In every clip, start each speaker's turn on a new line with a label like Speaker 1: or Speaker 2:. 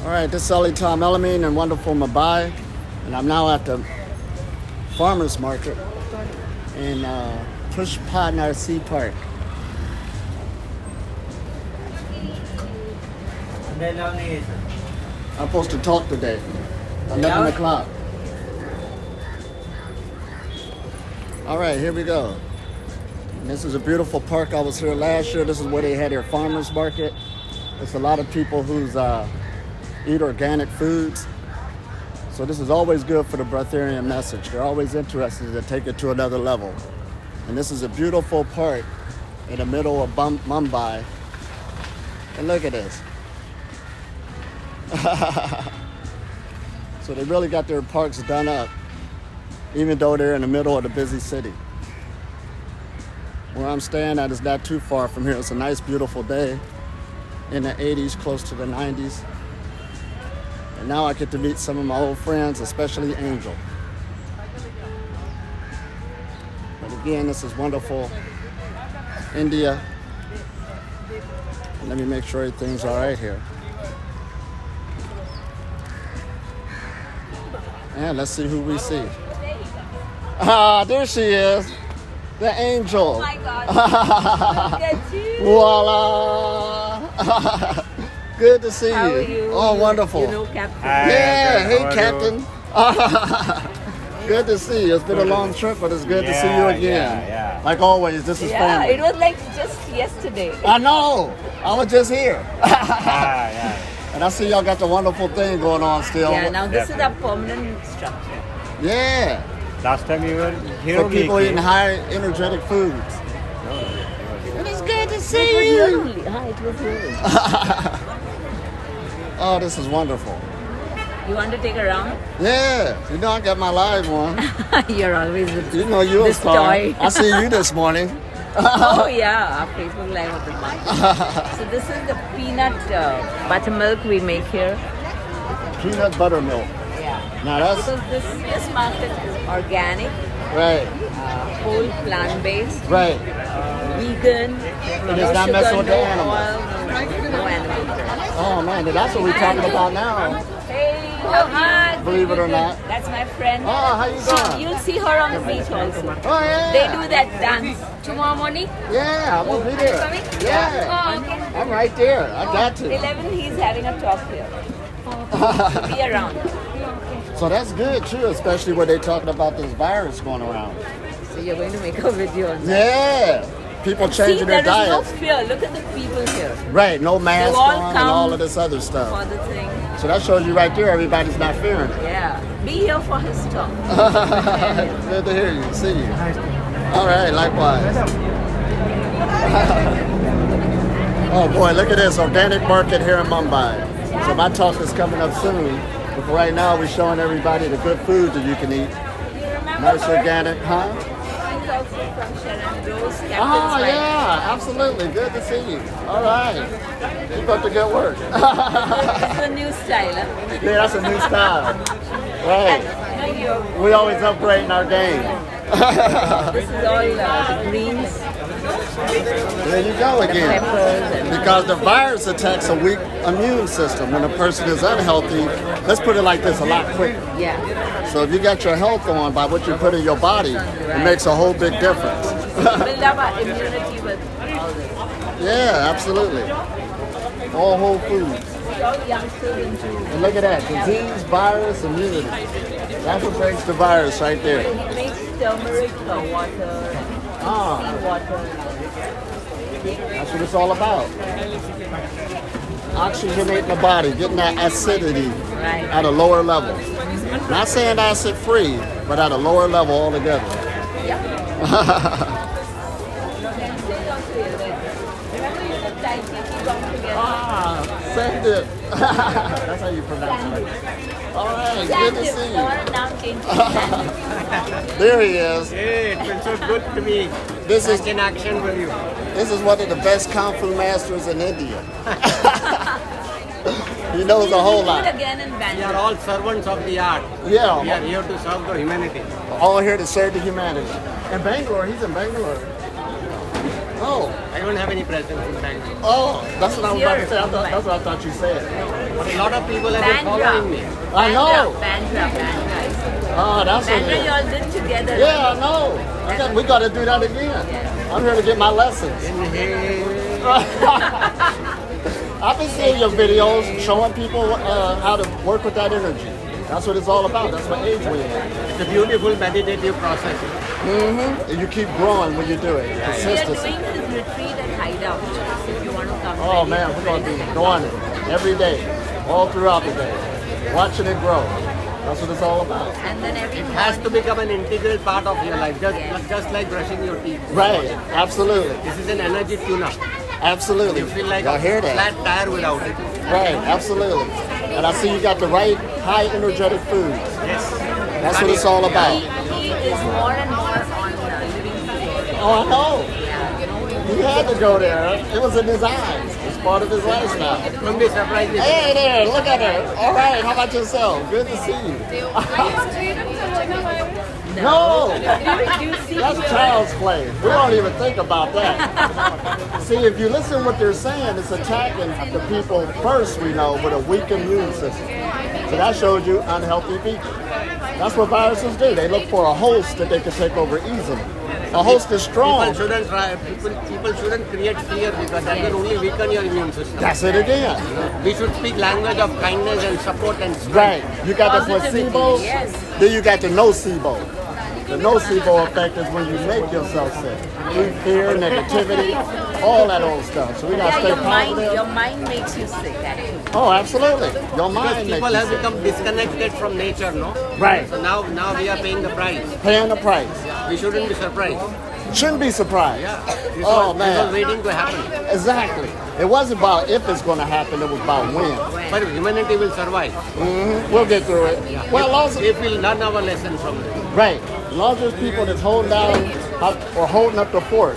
Speaker 1: All right, this is Elitom El-Amin in wonderful Mumbai, and I'm now at the farmers market in Pushpa Sea Park. I'm supposed to talk today, 11 o'clock. All right, here we go. And this is a beautiful park. I was here last year. This is where they had their farmers market. There's a lot of people who's eat organic foods. So this is always good for the Breatharian Message. They're always interested to take it to another level. And this is a beautiful park in the middle of Mumbai. And look at this. So they really got their parks done up, even though they're in the middle of the busy city. Where I'm staying at is not too far from here. It's a nice, beautiful day in the 80s, close to the 90s. And now I get to meet some of my old friends, especially Angel. But again, this is wonderful India. Let me make sure everything's all right here. And let's see who we see. Ah, there she is. The Angel.
Speaker 2: Oh my God. Look at you.
Speaker 1: Voila. Good to see
Speaker 2: How
Speaker 1: you.
Speaker 2: are you?
Speaker 1: Oh, wonderful.
Speaker 2: You know, Captain.
Speaker 1: Yeah, hey, Captain. Good to see you. It's been a long trip, but it's good to see you again.
Speaker 3: Yeah.
Speaker 1: Like always, this is
Speaker 2: Yeah,
Speaker 1: family.
Speaker 2: it was like just yesterday.
Speaker 1: I know. I was just here.
Speaker 3: Yeah.
Speaker 1: And I see y'all got the wonderful thing going on still.
Speaker 2: Yeah, now this is a permanent structure.
Speaker 1: Yeah.
Speaker 3: Last time you were here.
Speaker 1: For people eating high energetic foods. And it's good to see you.
Speaker 2: It was here.
Speaker 1: Oh, this is wonderful.
Speaker 2: You want to take a round?
Speaker 1: Yeah. You know I got my live one.
Speaker 2: You're always with
Speaker 1: You know you're a
Speaker 2: this
Speaker 1: star.
Speaker 2: toy.
Speaker 1: I see you this morning.
Speaker 2: Oh yeah, our Facebook Live of the market. So this is the peanut buttermilk we make here.
Speaker 1: Peanut buttermilk.
Speaker 2: Yeah.
Speaker 1: Now that's
Speaker 2: Because this market is organic,
Speaker 1: right.
Speaker 2: whole plant-based,
Speaker 1: Right.
Speaker 2: vegan,
Speaker 1: And
Speaker 2: no
Speaker 1: it's not
Speaker 2: sugar,
Speaker 1: messing with the
Speaker 2: no
Speaker 1: animals.
Speaker 2: oil, no animal.
Speaker 1: Oh man, that's what we're talking about now.
Speaker 2: Hey, hi.
Speaker 1: Believe it or not.
Speaker 2: That's my friend.
Speaker 1: Oh, how you doing?
Speaker 2: You'll see her on the beach also.
Speaker 1: Oh yeah.
Speaker 2: They do that dance. Tomorrow morning?
Speaker 1: Yeah, I'm gonna be there.
Speaker 2: coming?
Speaker 1: Yeah.
Speaker 2: Oh, okay.
Speaker 1: I'm right there. I got to.
Speaker 2: 11, he's having a talk here. Be around.
Speaker 1: So that's good too, especially when they're talking about this virus going around.
Speaker 2: So you're going to make a video on that.
Speaker 1: Yeah. People
Speaker 2: See,
Speaker 1: changing their
Speaker 2: there is no
Speaker 1: diet.
Speaker 2: fear. Look at the people here.
Speaker 1: Right, no mask
Speaker 2: They all
Speaker 1: on and
Speaker 2: come
Speaker 1: all of this other
Speaker 2: For
Speaker 1: stuff.
Speaker 2: the thing.
Speaker 1: So that shows you right there everybody's not fearing it.
Speaker 2: Yeah. Be here for his talk.
Speaker 1: Good to hear you, see you. All right, likewise. Oh boy, look at this organic market here in Mumbai. So my talk is coming up soon. But for right now, we're showing everybody the good food that you can eat.
Speaker 2: You remember
Speaker 1: Nice
Speaker 2: her?
Speaker 1: organic, huh?
Speaker 2: She's also from Sharan, Rose, Captain's
Speaker 1: Oh
Speaker 2: wife.
Speaker 1: yeah, absolutely. Good to see you. All right. Keep up the good work.
Speaker 2: This is a new style, huh?
Speaker 1: Yeah, that's a new style. Right.
Speaker 2: And you're-
Speaker 1: We always upgrading our game.
Speaker 2: This is all greens,
Speaker 1: There you go again.
Speaker 2: peppers, and
Speaker 1: Because the virus attacks a weak immune system. When a person is unhealthy, let's put it like this, a lot quicker.
Speaker 2: yeah.
Speaker 1: So if you got your health on by what you put in your body, it makes a whole big difference.
Speaker 2: Build up our immunity with all this.
Speaker 1: Yeah, absolutely. All whole foods.
Speaker 2: All youngsters into.
Speaker 1: And look at that, disease, virus, immunity. That's what breaks the virus right there.
Speaker 2: He makes turmeric water,
Speaker 1: Ah,
Speaker 2: sea water.
Speaker 1: that's what it's all about. Oxygenating the body, getting that acidity
Speaker 2: Right.
Speaker 1: at a lower level. Not saying acid free, but at a lower level altogether.
Speaker 2: Yeah.
Speaker 1: Ah, send it. That's how you pronounce it. All right, good to see you. There he is.
Speaker 3: Hey, it feels so good to be
Speaker 1: This is
Speaker 3: in action with you.
Speaker 1: This is one of the best kung fu masters in India. He knows a whole lot.
Speaker 2: Again in
Speaker 3: We are
Speaker 2: Bangalore.
Speaker 3: all servants of the art. We are
Speaker 1: Yeah,
Speaker 3: here to serve the humanity.
Speaker 1: all here to serve the humanity. In Bangalore, he's in Bangalore. Oh,
Speaker 3: don't have any presence in Bangalore.
Speaker 1: Oh, that's what I was about to
Speaker 2: Here,
Speaker 1: say.
Speaker 2: Mumbai.
Speaker 1: That's what I thought you said.
Speaker 3: But a lot of people have been following me.
Speaker 1: I know.
Speaker 2: Bandra.
Speaker 1: Oh, that's what
Speaker 2: Bandra,
Speaker 1: it
Speaker 2: you
Speaker 1: is.
Speaker 2: all did together.
Speaker 1: Yeah, I know. We got to do that again. I'm here to get my lessons. I've been seeing your videos showing people how to work with that energy. That's what it's all about. That's what age we're in.
Speaker 3: It's a beautiful meditative process.
Speaker 1: And you keep growing when you do it.
Speaker 2: We are
Speaker 1: Consistency.
Speaker 2: doing this retreat at Hideout. If you want to come.
Speaker 1: Oh man, we're going to be doing it every day, all throughout the day, watching it grow. That's what it's all about.
Speaker 2: And then every
Speaker 3: It has to become an integral part of your life, just like brushing your teeth.
Speaker 1: Right, absolutely.
Speaker 3: This is an energy tune-up.
Speaker 1: Absolutely.
Speaker 3: You feel like
Speaker 1: Y'all
Speaker 3: a
Speaker 1: hear that?
Speaker 3: flat tire without it.
Speaker 1: Right, absolutely. And I see you got the right high energetic food.
Speaker 3: Yes.
Speaker 1: That's what it's all about.
Speaker 2: he is more and more on living food.
Speaker 1: Oh, I know.
Speaker 2: Yeah.
Speaker 1: He had to go there. It was in his eyes. It's part of his lifestyle.
Speaker 3: Don't be surprised if
Speaker 1: Hey there, look at her. All right, how about yourself? Good to see you. No,
Speaker 2: Do you see
Speaker 1: that's child's play. We don't even think about that. See, if you listen what they're saying, it's attacking the people first, we know, with a weak immune system. So that shows you unhealthy people. That's what viruses do. They look for a host that they can take over easily. A host is strong.
Speaker 3: people shouldn't create fear because that will only weaken your immune system.
Speaker 1: That's it again.
Speaker 3: We should speak language of kindness and support and strength.
Speaker 1: Right. You got the
Speaker 2: Positivity,
Speaker 1: placebo,
Speaker 2: yes.
Speaker 1: then you got the nocebo. The nocebo effect is when you make yourself sick. Through fear, negativity, all that old stuff. So we got to stay
Speaker 2: your
Speaker 1: positive.
Speaker 2: mind makes you sick actually.
Speaker 1: Oh, absolutely. Your
Speaker 3: Because
Speaker 1: mind makes
Speaker 3: people
Speaker 1: you
Speaker 3: have
Speaker 1: sick.
Speaker 3: become disconnected from nature, no?
Speaker 1: Right.
Speaker 3: So now we are paying the price.
Speaker 1: Paying the price.
Speaker 3: We shouldn't be surprised.
Speaker 1: Shouldn't be surprised.
Speaker 3: Yeah. This
Speaker 1: Oh,
Speaker 3: was
Speaker 1: man.
Speaker 3: waiting to happen.
Speaker 1: Exactly. It wasn't about if it's going to happen, it was about when.
Speaker 3: But humanity will survive.
Speaker 1: We'll get through it. Well, also,
Speaker 3: If we'll learn our lesson from this.
Speaker 1: right. As long as there's people that's holding down or holding up the fort,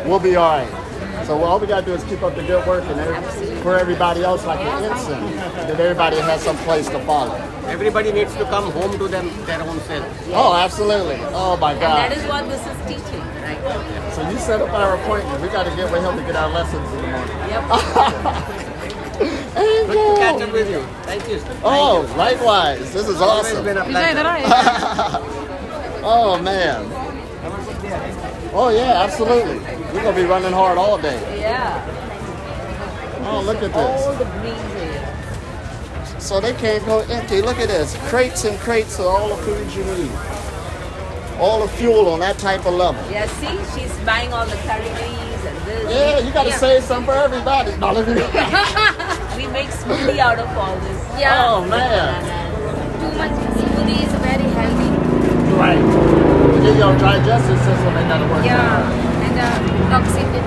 Speaker 1: we'll be all right. So all we got to do is keep up the good work and for everybody else like an incense, that everybody has some place to follow.
Speaker 3: Everybody needs to come home to their own self.
Speaker 1: Oh, absolutely. Oh, my
Speaker 2: And that
Speaker 1: God.
Speaker 2: is what this is teaching, right?
Speaker 1: So you set up our appointment. We got to get with him to get our lessons in the morning.
Speaker 2: Yep.
Speaker 3: Good to catch
Speaker 1: Angel.
Speaker 3: up with you. Thank you.
Speaker 1: Oh, likewise. This is
Speaker 3: Always
Speaker 1: awesome.
Speaker 3: been a pleasure.
Speaker 1: Oh, man. Oh, yeah, absolutely. We're going to be running hard all day.
Speaker 2: Yeah.
Speaker 1: Oh, look at
Speaker 2: All
Speaker 1: this.
Speaker 2: the breezes.
Speaker 1: So they can't go empty. Look at this. Crates and crates of all the foods you need. All the fuel on that type of level.
Speaker 2: Yeah, see, she's buying all the curries and this.
Speaker 1: Yeah, you got to save some for everybody. No, let me-
Speaker 2: We make smoothie out of all this.
Speaker 4: Yeah.
Speaker 1: Oh, man.
Speaker 4: Too much smoothie is very healthy.
Speaker 1: Right. And then your digestive system ain't got to work.
Speaker 4: And toxic food.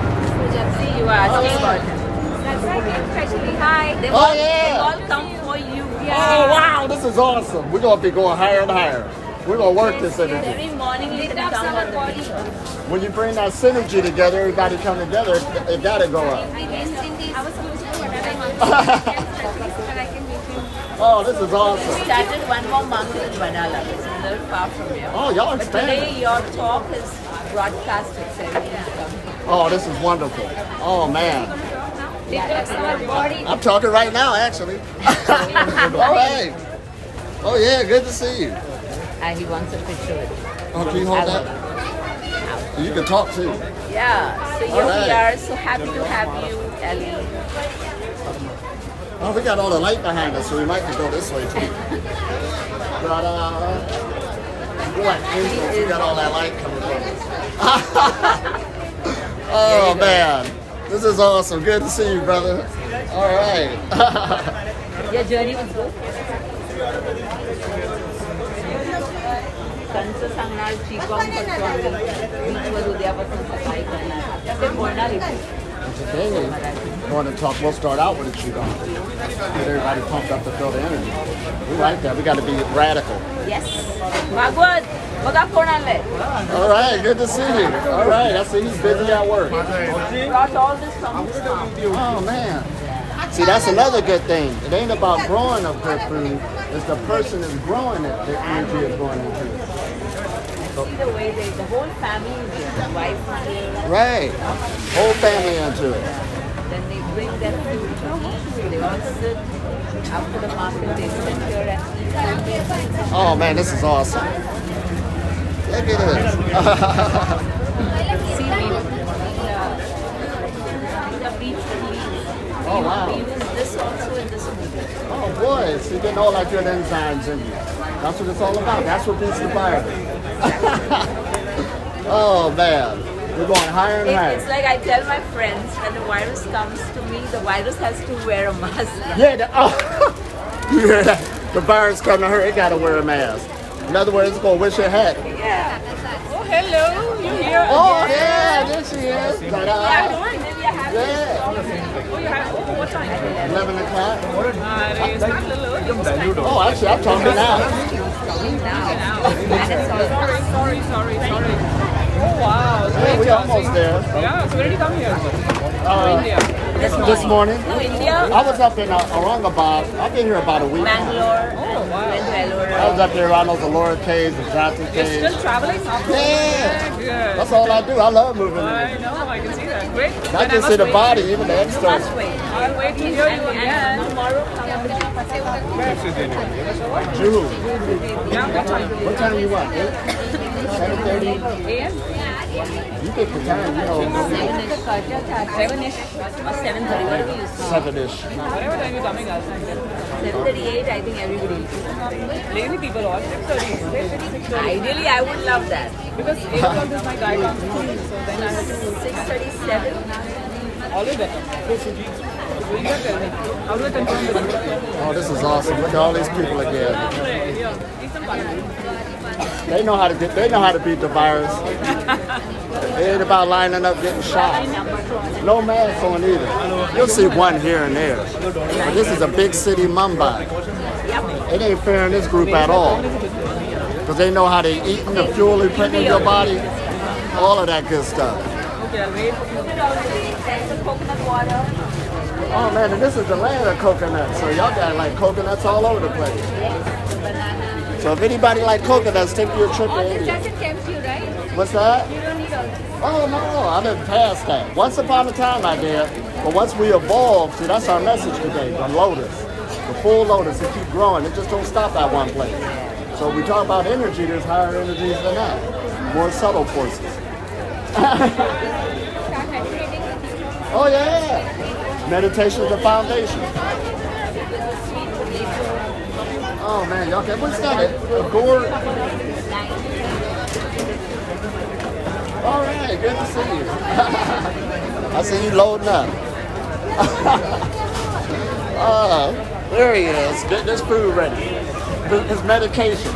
Speaker 2: See, you are asking
Speaker 1: Oh,
Speaker 2: about
Speaker 1: yeah.
Speaker 2: it.
Speaker 4: That's right. Especially hi.
Speaker 2: They
Speaker 1: Oh,
Speaker 2: all,
Speaker 1: yeah.
Speaker 2: they all come for you.
Speaker 1: Oh, wow. This is awesome. We're going to be going higher and higher. We're going to work this energy.
Speaker 2: Every morning you can come on the beach.
Speaker 1: When you bring that synergy together, everybody come together, it got to go up.
Speaker 4: I was supposed to go another month. But I can make you.
Speaker 1: Oh, this is awesome.
Speaker 2: Started one more month in Vanala. It's a little far from here.
Speaker 1: Oh, y'all
Speaker 2: But
Speaker 1: expanded.
Speaker 2: today your talk is broadcasted, so everyone's coming.
Speaker 1: Oh, this is wonderful. Oh, man.
Speaker 4: Detox our body.
Speaker 1: I'm talking right now, actually. All right. Oh, yeah, good to see you.
Speaker 2: And he wants a picture with you.
Speaker 1: Oh, can you hold that? You can talk too.
Speaker 2: Yeah, so here
Speaker 1: All right.
Speaker 2: we are. So happy to have you, Ellie.
Speaker 1: Oh, we got all the light behind us, so we might just go this way too. But, what? We got all that light coming from us. Oh, man. This is awesome. Good to see you, brother. All right.
Speaker 2: Your journey was good. कंचं सांगणार चिकॉन करतो बीचवर उद्यापासून सकाळी करणार ते बोलणार आहे
Speaker 1: Today, we're going to talk. We'll start out with a qigong. Get everybody pumped up to feel the energy. We like that. We got to be radical.
Speaker 2: Yes Bhagwat बघा कोण आलंय
Speaker 1: All right, good to see you. All right, I see he's busy at work.
Speaker 2: brought all this from his farm.
Speaker 1: Oh man. See, that's another good thing. It ain't about growing a good food. It's the person that's growing it. The energy is going into it.
Speaker 2: see the way the whole family is here. The wife is here.
Speaker 1: Right. Whole family into it.
Speaker 2: Then they bring their food to eat. They all sit after the market. They sit here and eat.
Speaker 1: Oh man, this is awesome. Look at this.
Speaker 2: See, the beach leaves.
Speaker 1: Oh wow.
Speaker 2: We use this also in this movie.
Speaker 1: Oh boy, so you're getting all that good enzymes in you. That's what it's all about. That's what beats the fire. Oh man, we're going higher and higher.
Speaker 2: It's like I tell my friends, when the virus comes to me, the virus has to wear a mask.
Speaker 1: Yeah, you hear that? The virus come to her, it gotta wear a mask. In other words, it's gonna wish it had.
Speaker 2: Yeah. Oh, hello. You here?
Speaker 1: Oh yeah, there she is.
Speaker 2: Yeah,
Speaker 1: Ta-da.
Speaker 2: doing. Maybe I have
Speaker 1: Yeah.
Speaker 2: Oh, you have. Oh, what time?
Speaker 1: 11 o'clock.
Speaker 2: It's not a little early. Almost time.
Speaker 1: Oh, actually, I'm talking now.
Speaker 2: Now. And it's all
Speaker 5: Sorry. Oh wow.
Speaker 1: Yeah, we're almost there.
Speaker 5: Yeah, so where did you come here? India.
Speaker 1: This morning.
Speaker 2: No, India,
Speaker 1: I was up in Aurangabad. I've been here about a week.
Speaker 2: Bangalore,
Speaker 5: Oh wow.
Speaker 2: and Bangalore.
Speaker 1: I was up there around those Allura caves, the Johnson
Speaker 5: You're
Speaker 1: caves.
Speaker 5: still traveling?
Speaker 1: Yeah.
Speaker 5: Good.
Speaker 1: That's all I do. I love moving.
Speaker 5: I know, I can see that. Great.
Speaker 1: Not
Speaker 5: Then I
Speaker 1: just
Speaker 5: must
Speaker 1: in the
Speaker 5: wait.
Speaker 1: body, even the
Speaker 2: You
Speaker 1: external.
Speaker 2: must wait.
Speaker 5: I'll wait to hear you again.
Speaker 2: And tomorrow,
Speaker 1: June.
Speaker 5: Yeah, what time?
Speaker 1: What time you want? 7:30?
Speaker 5: AM?
Speaker 1: You pick the time, you know.
Speaker 2: 7-ish or 7:30, whatever you say.
Speaker 1: 7-ish.
Speaker 5: Whatever time you're coming, I'll send it.
Speaker 2: 7:38, I think everybody.
Speaker 5: Lazy people all 6:30. 6:30.
Speaker 2: Ideally, I would love that.
Speaker 5: Because 8 o'clock is my guy comes home, so then I have to
Speaker 2: 6:37.
Speaker 5: always better. Will you tell me? How do I confirm with you?
Speaker 1: Oh, this is awesome. Look at all these people again.
Speaker 5: Here, eat some bun.
Speaker 1: They know how to beat the virus. It ain't about lining up getting shot. No mask on either. You'll see one here and there. But this is a big city, Mumbai. It ain't fair in this group at all. Because they know how they eat the fuel they put in your body. All of that good stuff.
Speaker 5: Okay, I'll wait.
Speaker 2: There's the coconut water.
Speaker 1: Oh man, and this is the land of coconuts. So y'all got like coconuts all over the place. So if anybody like coconuts, take you a trip to India.
Speaker 4: Doesn't tempt you, right?
Speaker 1: What's that?
Speaker 4: You don't need all this.
Speaker 1: Oh no, I didn't pass that. Once upon a time I did, but once we evolve, see that's our message today, the lotus. The full lotus, it keep growing, it just don't stop at one place. So we talk about energy, there's higher energies than that. More subtle forces.
Speaker 4: Start meditating.
Speaker 1: Oh yeah. Meditation is the foundation. Oh man, y'all can what's that? A gourd? All right, good to see you. I see you loading up. There he is. Get this food ready. His medication.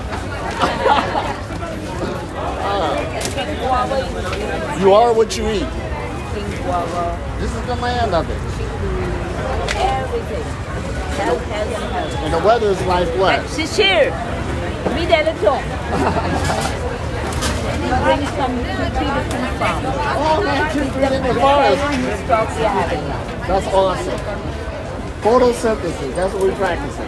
Speaker 1: You are what you eat.
Speaker 2: Pink guava,
Speaker 1: This is the land of it.
Speaker 2: everything. Health.
Speaker 1: And the weather is like what?
Speaker 2: Shishir, meet Elitom. He brings from 2-3 different farms.
Speaker 1: Oh man, kids are in the forest.
Speaker 2: Every stock we are having.
Speaker 1: That's awesome. Photosynthesis, that's what we practicing.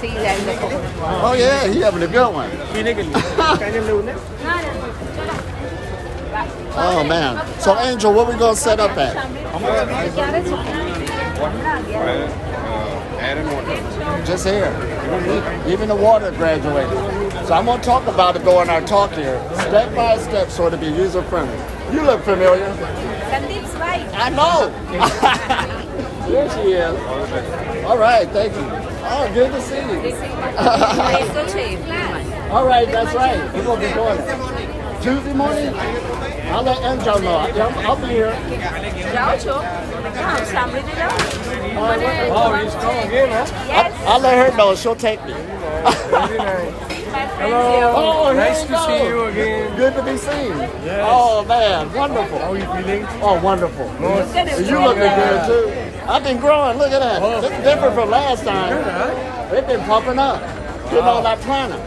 Speaker 2: See, like the coconut.
Speaker 1: Oh yeah, he having a good one. Oh man. So Angel, what we gonna set up at?
Speaker 6: Air and water.
Speaker 1: Just here. Even the water graduated. So I'm gonna talk about it though in our talk here, step by step, so to be user friendly. You look familiar.
Speaker 2: Sandeep's right.
Speaker 1: I know. There she is. All right, thank you. Oh, good to see you. All right, that's right. We're gonna be doing it. Tuesday morning, I'll let Angel know. I'll be here.
Speaker 2: Jao cho. Haan, samriti jao.
Speaker 5: Oh, you strong again, huh?
Speaker 2: Yes.
Speaker 1: I'll let her know. She'll take me.
Speaker 5: Very nice.
Speaker 2: Hello.
Speaker 1: Oh, here
Speaker 5: Nice
Speaker 1: we
Speaker 5: to
Speaker 1: go.
Speaker 5: see you again.
Speaker 1: Good to be seen.
Speaker 5: Yes.
Speaker 1: Oh man, wonderful.
Speaker 5: How are you feeling?
Speaker 1: Oh, wonderful.
Speaker 2: Look at him.
Speaker 1: You looking good too. I've been growing. Look at that.
Speaker 5: Oh.
Speaker 1: It's different from last time.
Speaker 5: Huh?
Speaker 1: They've been pumping up. Getting all that prana.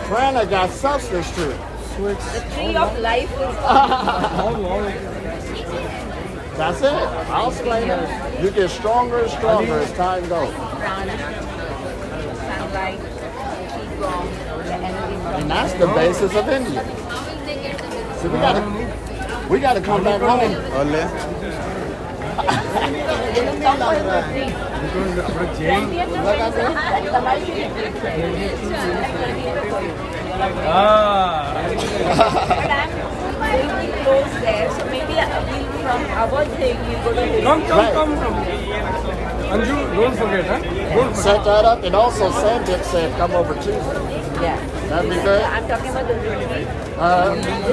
Speaker 1: Prana got substance to it.
Speaker 2: The tree of life is
Speaker 5: How long?
Speaker 1: That's it. I'll explain it. You get stronger and stronger as time goes.
Speaker 2: prana. light, qigong, the energy.
Speaker 1: And that's the basis of India. So we gotta come back home.
Speaker 2: Close there, so maybe from our thing we'll go to his.
Speaker 5: Come. Anju, don't forget, huh? Don't forget.
Speaker 1: Set that up, and also Sanjit said come over Tuesday.
Speaker 2: Yeah.
Speaker 1: That'd be good.
Speaker 2: I'm talking about the retreat.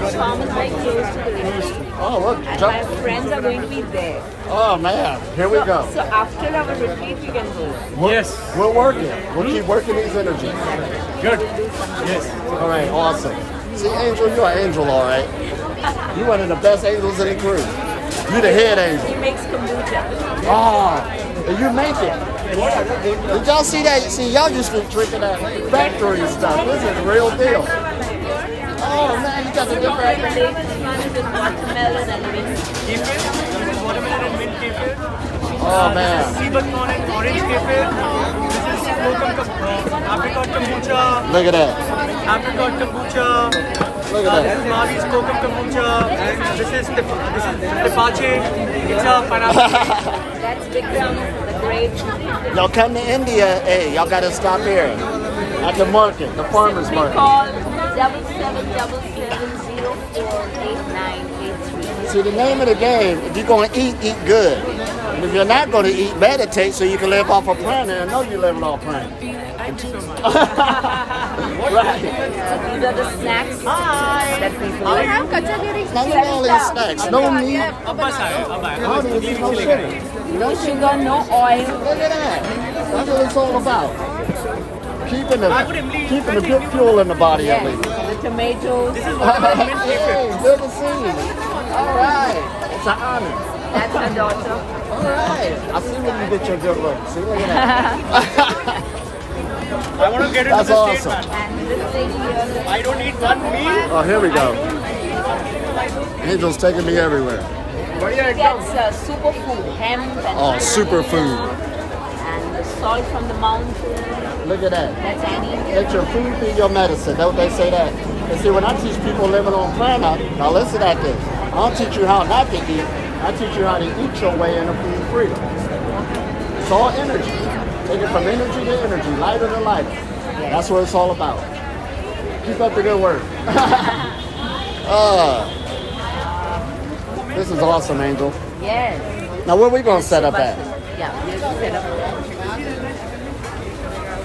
Speaker 2: This farm is very close to the retreat.
Speaker 1: Oh, look,
Speaker 2: And
Speaker 1: jump.
Speaker 2: my friends are going to be there.
Speaker 1: Oh man, here we go.
Speaker 2: So after our retreat, we can go.
Speaker 5: Yes.
Speaker 1: We'll work it. We'll keep working these energies.
Speaker 5: Good. Yes.
Speaker 1: All right, awesome. See, Angel, you're an angel, all right. You're one of the best angels in the crew. You're the head angel.
Speaker 2: He makes kombucha.
Speaker 1: Oh, and you make it. Did y'all see that? See, y'all used to drinking that factory stuff. This is the real deal. Oh man, you got the
Speaker 2: The
Speaker 1: different.
Speaker 2: latest one is with watermelon and mint.
Speaker 5: Kefir. This is watermelon and mint kefir.
Speaker 1: Oh man.
Speaker 5: Sea buckthorn and orange kefir. This is apricot kombucha.
Speaker 1: Look at that.
Speaker 5: Apricot kombucha.
Speaker 1: Look at
Speaker 5: This
Speaker 1: that.
Speaker 5: is Mavi's kokum kombucha. This is tepache. It's a pineapple.
Speaker 2: That's Vikram, the great.
Speaker 1: Y'all come to India, hey, y'all gotta stop here at the market, the farmer's
Speaker 2: We
Speaker 1: market.
Speaker 2: call 7777048983.
Speaker 1: See, the name of the game, if you're gonna eat good. And if you're not gonna eat, meditate so you can live off of prana. And I know you're living off prana. Right.
Speaker 2: These are the snacks that people
Speaker 4: I
Speaker 2: like.
Speaker 4: have kachagiri.
Speaker 1: Now look at all these snacks. No meat.
Speaker 5: Abbas hai.
Speaker 1: I don't even see no sugar.
Speaker 2: No sugar, no oil.
Speaker 1: Look at that. That's what it's all about. Keeping the good fuel in the body at
Speaker 2: Yes,
Speaker 1: least.
Speaker 2: the tomatoes.
Speaker 1: Hey, good to see you. All right. It's an honor.
Speaker 2: That's my daughter.
Speaker 1: All right. I see when you get your good look. See, look at that.
Speaker 5: I want to get into
Speaker 1: That's
Speaker 5: the
Speaker 1: awesome.
Speaker 5: state, man.
Speaker 2: And this thing here.
Speaker 5: I don't eat one meal.
Speaker 1: Oh, here we go. Angel's taking me everywhere.
Speaker 2: Gets superfood, hemp and
Speaker 1: Oh, superfood.
Speaker 2: and the salt from the mountain.
Speaker 1: Look at that.
Speaker 2: That's Annie.
Speaker 1: Let your food be your medicine. Don't they say that? And see, when I teach people living on prana, now listen at this. I don't teach you how not to eat. I teach you how to eat your way into food freedom. It's all energy. Take it from energy to energy, lighter to lighter. That's what it's all about. Keep up the good work. This is awesome, Angel.
Speaker 2: Yes.
Speaker 1: Now, where we going to set up at?
Speaker 2: Yeah, we'll set up.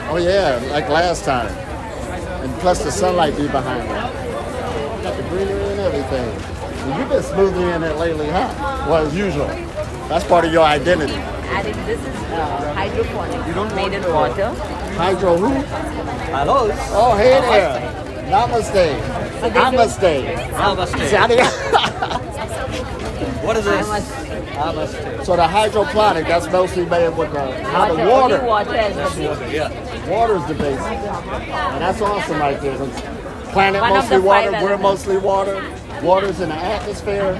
Speaker 1: Oh, yeah, like last time. And plus the sunlight be behind it. Got the greenery and everything. And you've been smoothing in it lately, huh? Well, as usual. That's part of your identity.
Speaker 2: Adding this is hydroponic. You don't made in water.
Speaker 1: Hydro who?
Speaker 5: Hello.
Speaker 1: Oh, hey there. Namaste. Namaste. See, I didn't-
Speaker 5: What is this?
Speaker 1: So the hydroponic, that's mostly made with the
Speaker 2: Only
Speaker 1: water.
Speaker 2: water as well.
Speaker 5: Yeah.
Speaker 1: Water's the base. And that's awesome right there. Planet
Speaker 2: One of
Speaker 1: mostly
Speaker 2: the
Speaker 1: water,
Speaker 2: five
Speaker 1: we're
Speaker 2: elements.
Speaker 1: mostly water. Water's in the atmosphere.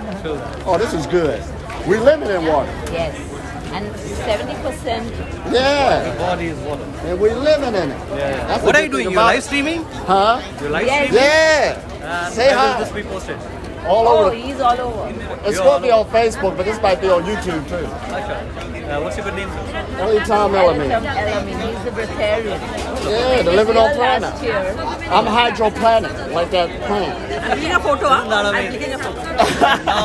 Speaker 1: Oh, this is good. We're living in water.
Speaker 2: Yes. And 70%.
Speaker 1: Yeah.
Speaker 5: Body is water.
Speaker 1: And we're living in it. That's the
Speaker 5: What are
Speaker 1: good
Speaker 5: you doing?
Speaker 1: thing
Speaker 5: You're
Speaker 1: about
Speaker 5: live
Speaker 1: it.
Speaker 5: streaming?
Speaker 1: Huh?
Speaker 5: You're live
Speaker 2: Yes.
Speaker 5: streaming?
Speaker 1: Yeah. Say
Speaker 5: When will
Speaker 1: hi.
Speaker 5: this be posted?
Speaker 1: All
Speaker 2: Oh,
Speaker 1: over.
Speaker 2: he's all over.
Speaker 1: It's going to be on Facebook, but this might be on YouTube too.
Speaker 5: What's your good name, sir?
Speaker 1: Elitom El-Amin.
Speaker 2: Elitom El-Amin. He's the Breatharian.
Speaker 1: Yeah, the living on
Speaker 2: Here
Speaker 1: planet.
Speaker 2: last year.
Speaker 1: I'm hydroplanet, like that plant.
Speaker 5: I'm taking a photo. Now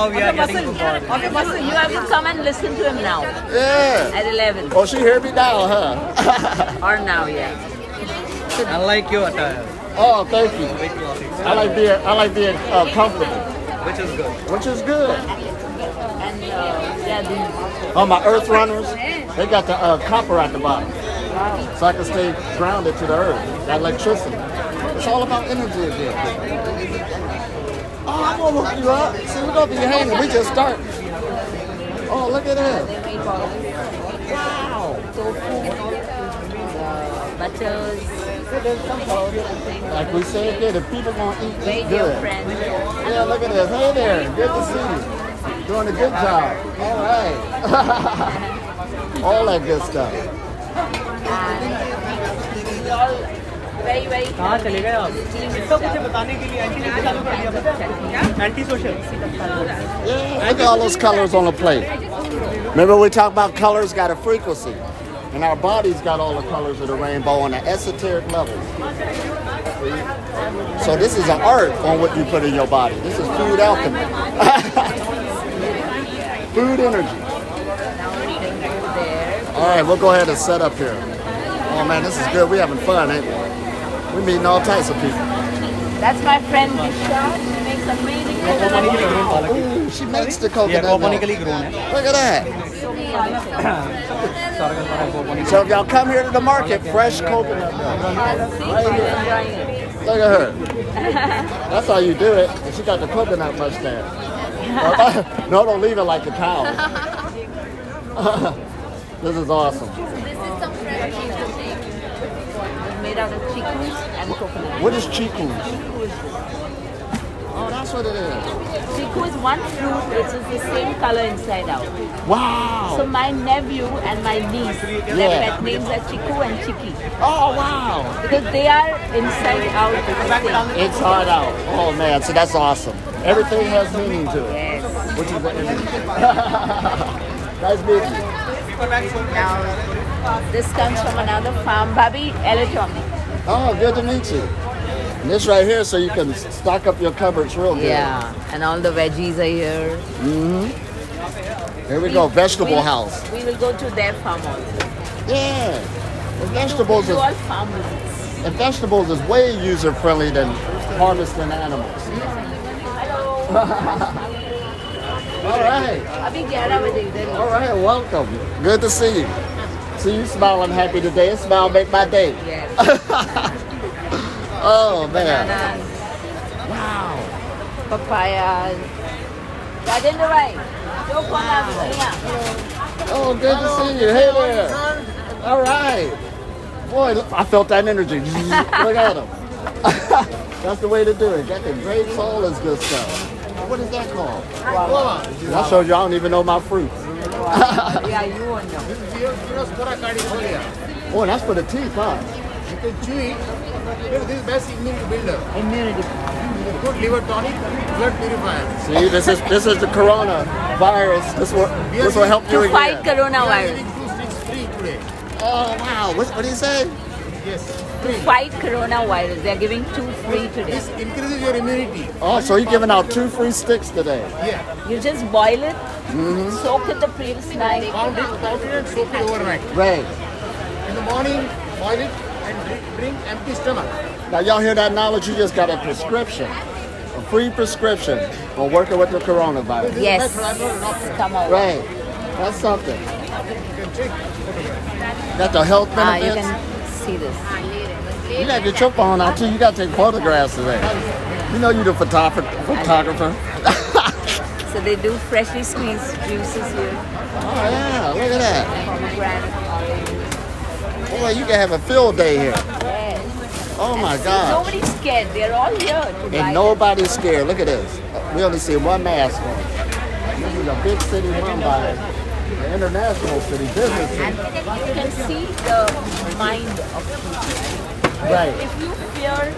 Speaker 5: we are getting to God.
Speaker 2: Okay, so you have to come and listen to him now
Speaker 1: Yeah.
Speaker 2: at 11.
Speaker 1: Oh, she heard me now, huh?
Speaker 2: Or now, yeah.
Speaker 5: I like your attire.
Speaker 1: Oh, thank you. I like being comfortable,
Speaker 5: Which is good.
Speaker 1: which is good.
Speaker 2: And yeah, these.
Speaker 1: Oh, my earth runners, they got the copper at the bottom. So I can stay grounded to the earth, that electricity. It's all about energy again. Oh, I'm gonna hook you up. See, we're gonna be hanging. We just start. Oh, look at that.
Speaker 2: They make all
Speaker 1: Wow.
Speaker 2: tofu, butters,
Speaker 1: Like we said again, if people gonna eat
Speaker 2: radio
Speaker 1: good.
Speaker 2: friends.
Speaker 1: Yeah, look at this. Hey there. Good to see you. Doing a good job. All right. All that good stuff.
Speaker 2: They're all very, very
Speaker 5: कहाँ चले गए आप? इसका कुछ बताने के लिए anti social
Speaker 1: Yeah, look at all those colors on the plate. Remember we talked about colors got a frequency. And our body's got all the colors of the rainbow on an esoteric level. So this is an art on what you put in your body. This is food alchemy. Food energy. All right, we'll go ahead and set up here. Oh man, this is good. We're having fun, ain't we? We're meeting all types of people.
Speaker 2: That's my friend Disha. She makes amazing coconut.
Speaker 1: Ooh, she makes the coconut milk.
Speaker 5: Organically grown है
Speaker 1: Look at that. So if y'all come here to the market, fresh coconut milk. Right here. Look at her. That's how you do it. And she got the coconut mustache. No, don't leave it like a cow. This is awesome.
Speaker 4: This is some fresh cheese.
Speaker 2: It's made out of chicus and coconut.
Speaker 1: What is chiku? Oh, that's what it is.
Speaker 2: Chiku is one fruit which is the same color inside out.
Speaker 1: Wow.
Speaker 2: So my nephew and my niece, their pet names are Chiku and Chiki.
Speaker 1: Oh, wow.
Speaker 2: Because they are inside out the same.
Speaker 1: Inside out. Oh, man. So that's awesome. Everything has meaning to it.
Speaker 2: Yes.
Speaker 1: Which is the energy. Nice meeting you.
Speaker 2: Now, this comes from another farm, Babi Elitom.
Speaker 1: Oh, good to meet you. And this right here so you can stock up your cupboards real good.
Speaker 2: Yeah, and all the veggies are here.
Speaker 1: Here we go, vegetable house.
Speaker 2: We will go to their farm also.
Speaker 1: Yeah. The vegetables
Speaker 2: Do
Speaker 1: is,
Speaker 2: all farm visits.
Speaker 1: and vegetables is way user friendly than harvesting animals. All right.
Speaker 2: Abhi 11 baje idhar hi.
Speaker 1: All right, welcome. Good to see you. See you smiling happy today. A smile make my day.
Speaker 2: Yes.
Speaker 1: Oh, man.
Speaker 2: Bananas,
Speaker 1: Wow.
Speaker 2: papayas. Rajendra bhai, jo kona bhaiya.
Speaker 1: Oh, good to see you. Hey there. All right. Boy, look, I felt that energy. Look at him. That's the way to do it. Got the grapes, all this good stuff. What is that called? I showed you I don't even know my fruits.
Speaker 2: Yeah, you won't know.
Speaker 1: Oh, that's for the teeth, huh?
Speaker 3: You can chew it. This is best immune builder.
Speaker 2: Immunity.
Speaker 3: Good liver tonic, blood purifier.
Speaker 1: See, this is the coronavirus. This will help you
Speaker 2: To
Speaker 1: again.
Speaker 2: fight coronavirus.
Speaker 3: Giving 2 sticks free today.
Speaker 1: Oh, wow. What did he say?
Speaker 3: Yes,
Speaker 2: To fight coronavirus. They are giving 2 free today.
Speaker 3: this increases your immunity.
Speaker 1: Oh, so he's giving out 2 free sticks today.
Speaker 3: Yeah,
Speaker 2: You just boil it, soak it the previous night.
Speaker 3: pound it and soak it overnight.
Speaker 1: Right.
Speaker 3: In the morning, boil it and drink empty stomach.
Speaker 1: Now, y'all hear that knowledge? You just got a prescription. A free prescription on working with the coronavirus.
Speaker 2: Yes. Come over.
Speaker 1: Right. That's something.
Speaker 3: You can take
Speaker 1: Got the health
Speaker 2: You
Speaker 1: benefits.
Speaker 2: can see this.
Speaker 1: You gotta get your phone out too. You gotta take photographs today. You know you the photographer.
Speaker 2: So they do freshly squeezed juices here.
Speaker 1: Oh yeah, look at that.
Speaker 2: Pomegranate, orange.
Speaker 1: Boy, you can have a field day here.
Speaker 2: Yes.
Speaker 1: Oh my God.
Speaker 2: Nobody's scared. They're all here to buy
Speaker 1: And nobody's scared. Look at this. We only see one mask on. This is a big city, Mumbai, an international city, business
Speaker 2: them.
Speaker 1: city.
Speaker 2: And you can see the mind of people.
Speaker 1: Right.
Speaker 2: If you fear,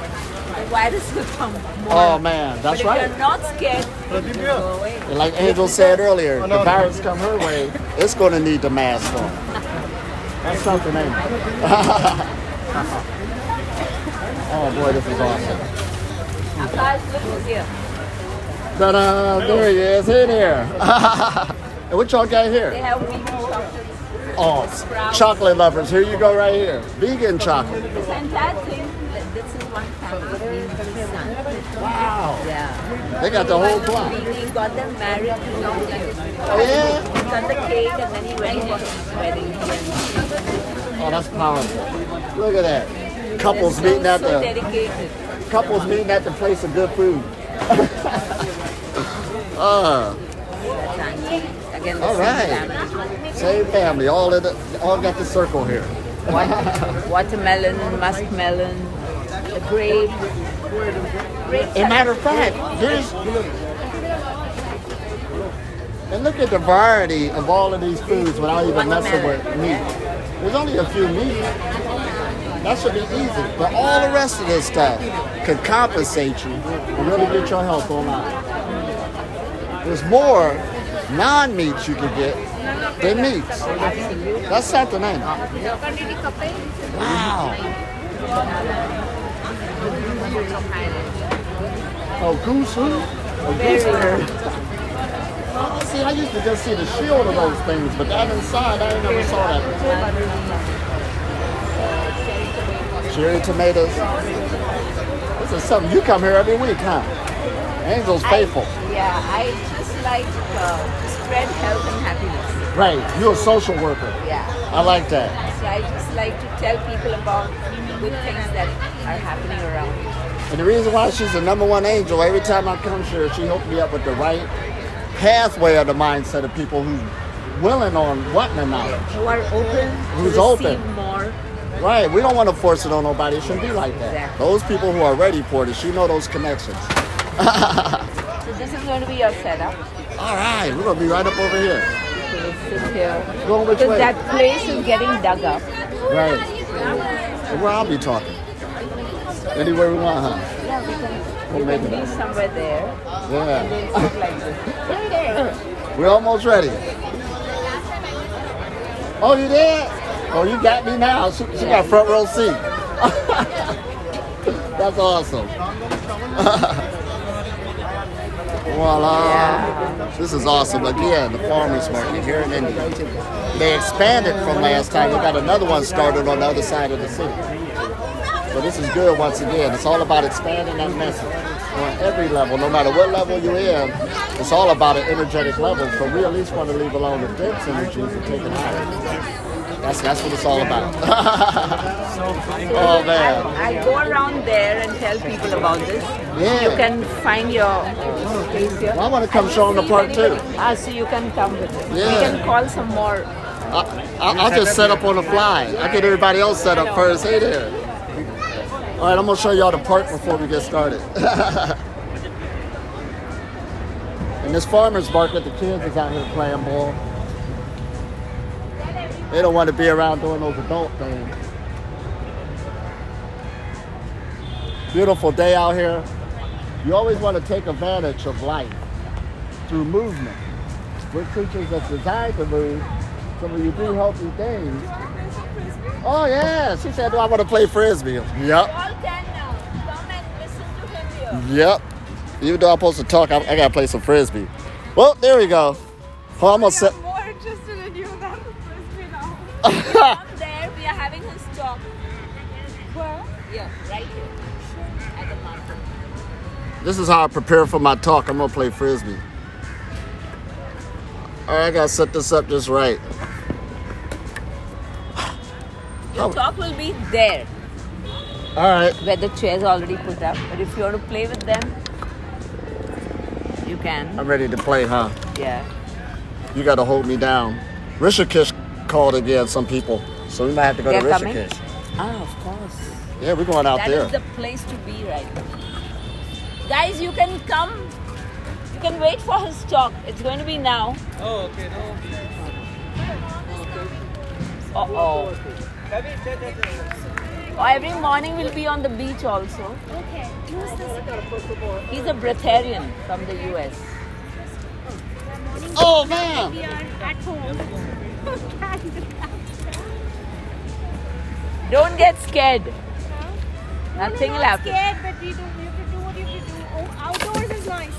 Speaker 2: the virus will come more.
Speaker 1: Oh man,
Speaker 2: But
Speaker 1: that's
Speaker 2: if
Speaker 1: right.
Speaker 2: you're not scared, it will go away.
Speaker 1: And like Angel said earlier, the virus come her way, it's going to need the mask on. That's something, ain't it? Oh boy, this is awesome.
Speaker 2: Akash, look who's here.
Speaker 1: Ta-da! There he is. Hey there. And what y'all got
Speaker 2: They
Speaker 1: here?
Speaker 2: have vegan chocolates.
Speaker 1: Oh, chocolate lovers. Here you go right here. Vegan chocolate.
Speaker 2: This entire thing, this is one family.
Speaker 1: Wow.
Speaker 2: Yeah.
Speaker 1: They got the whole block.
Speaker 2: We got them married to chocolate.
Speaker 1: Oh, yeah?
Speaker 2: He cut the cake and then he went for his wedding.
Speaker 1: Oh, that's powerful. Look at that. Couples meeting at
Speaker 2: So
Speaker 1: the
Speaker 2: dedicated.
Speaker 1: place of good food.
Speaker 2: That's Auntie. Again, the
Speaker 1: All
Speaker 2: same
Speaker 1: right.
Speaker 2: family.
Speaker 1: Same family. All got the circle here.
Speaker 2: Watermelon, muskmelon, the grape.
Speaker 1: As a matter of fact, and look at the variety of all of these foods without even messing with meat. There's only a few meats. That should be easy. But all the rest of this stuff can compensate you and really get your health online. There's more non-meats you can get than meats. That's something, ain't it? Wow. Oh, goose who? Oh, gooseberry. See, I used to just see the shield of those things, but that inside, I never saw that before. Cherry tomatoes. This is something, you come here every week, huh? Angel's faithful.
Speaker 2: I just like to spread health and happiness.
Speaker 1: Right, you're a social worker.
Speaker 2: Yeah.
Speaker 1: I like that.
Speaker 2: So I just like to tell people about good things that are happening around.
Speaker 1: And the reason why she's the number one angel, every time I come here, she hooked me up with the right pathway of the mindset of people who's willing on wanting the knowledge.
Speaker 2: Who are open
Speaker 1: Who's
Speaker 2: to receive
Speaker 1: open.
Speaker 2: more.
Speaker 1: Right, we don't want to force it on nobody. It shouldn't be like that.
Speaker 2: Exactly.
Speaker 1: Those people who are ready for it, she know those connections.
Speaker 2: So this is going to be your setup.
Speaker 1: All right, we're going to be right up over here.
Speaker 2: So we sit here.
Speaker 1: Going which
Speaker 2: Because
Speaker 1: way?
Speaker 2: that place is getting dug up.
Speaker 1: Right. Where I'll be talking. Anywhere we want, huh?
Speaker 2: Yeah, we can be somewhere there.
Speaker 1: Yeah.
Speaker 2: And then sit like this.
Speaker 1: We're almost ready. Oh, you did? Oh, you got me now. She got front row seat. That's awesome. Voila.
Speaker 2: Yeah.
Speaker 1: This is awesome. Again, the farmers market here in India. They expanded from last time. We got another one started on the other side of the city. So this is good once again. It's all about expanding that message on every level, no matter what level you're in. It's all about an energetic level. So we at least want to leave alone the dense energies and take it higher. That's what it's all about. Oh man.
Speaker 2: I go around there and tell people about this.
Speaker 1: Yeah.
Speaker 2: You can find your place here.
Speaker 1: Well, I want to come show them the park too.
Speaker 2: So you can come with us.
Speaker 1: Yeah.
Speaker 2: We can call some more.
Speaker 1: I'll just set up on the fly. I get everybody else set up first. Hey there. All right, I'm gonna show y'all the park before we get started. In this farmer's market, the kids is out here playing ball. They don't want to be around doing those adult things. Beautiful day out here. You always want to take advantage of life through movement. We're creatures that's designed to move, so when you do healthy things. Oh yeah, she said, do I want to play Frisbee? Yep.
Speaker 2: All 10 now. Come and listen to him here.
Speaker 1: Yep. Even though I'm supposed to talk, I gotta play some Frisbee. Well, there we go. Oh, I'm gonna set.
Speaker 4: I'm more interested in you than the Frisbee now.
Speaker 2: Come there. We are having his talk.
Speaker 4: Where?
Speaker 2: Yeah, right here. At the market.
Speaker 1: This is how I prepare for my talk. I'm gonna play Frisbee. All right, I gotta set this up just right.
Speaker 2: Your talk will be there,
Speaker 1: All right.
Speaker 2: where the chair's already put up. But if you want to play with them, you can.
Speaker 1: I'm ready to play, huh?
Speaker 2: Yeah.
Speaker 1: You gotta hold me down. Rishikesh called again, some people. So we might have to go to
Speaker 2: They're coming?
Speaker 1: Rishikesh.
Speaker 2: Ah, of course.
Speaker 1: Yeah, we're going out
Speaker 2: That
Speaker 1: there.
Speaker 2: is the place to be right now. Guys, you can come. You can wait for his talk. It's going to be now.
Speaker 5: Oh, okay. No.
Speaker 2: Uh-oh. Oh, every morning we'll be on the beach also.
Speaker 4: Okay. Who's this?
Speaker 2: He's a Breatharian from the US.
Speaker 1: Oh man!
Speaker 4: We are at home.
Speaker 2: Don't get scared.
Speaker 4: No,
Speaker 2: Nothing will
Speaker 4: not
Speaker 2: happen.
Speaker 4: scared, but you have to do what you have to do. Oh, outdoors is nice.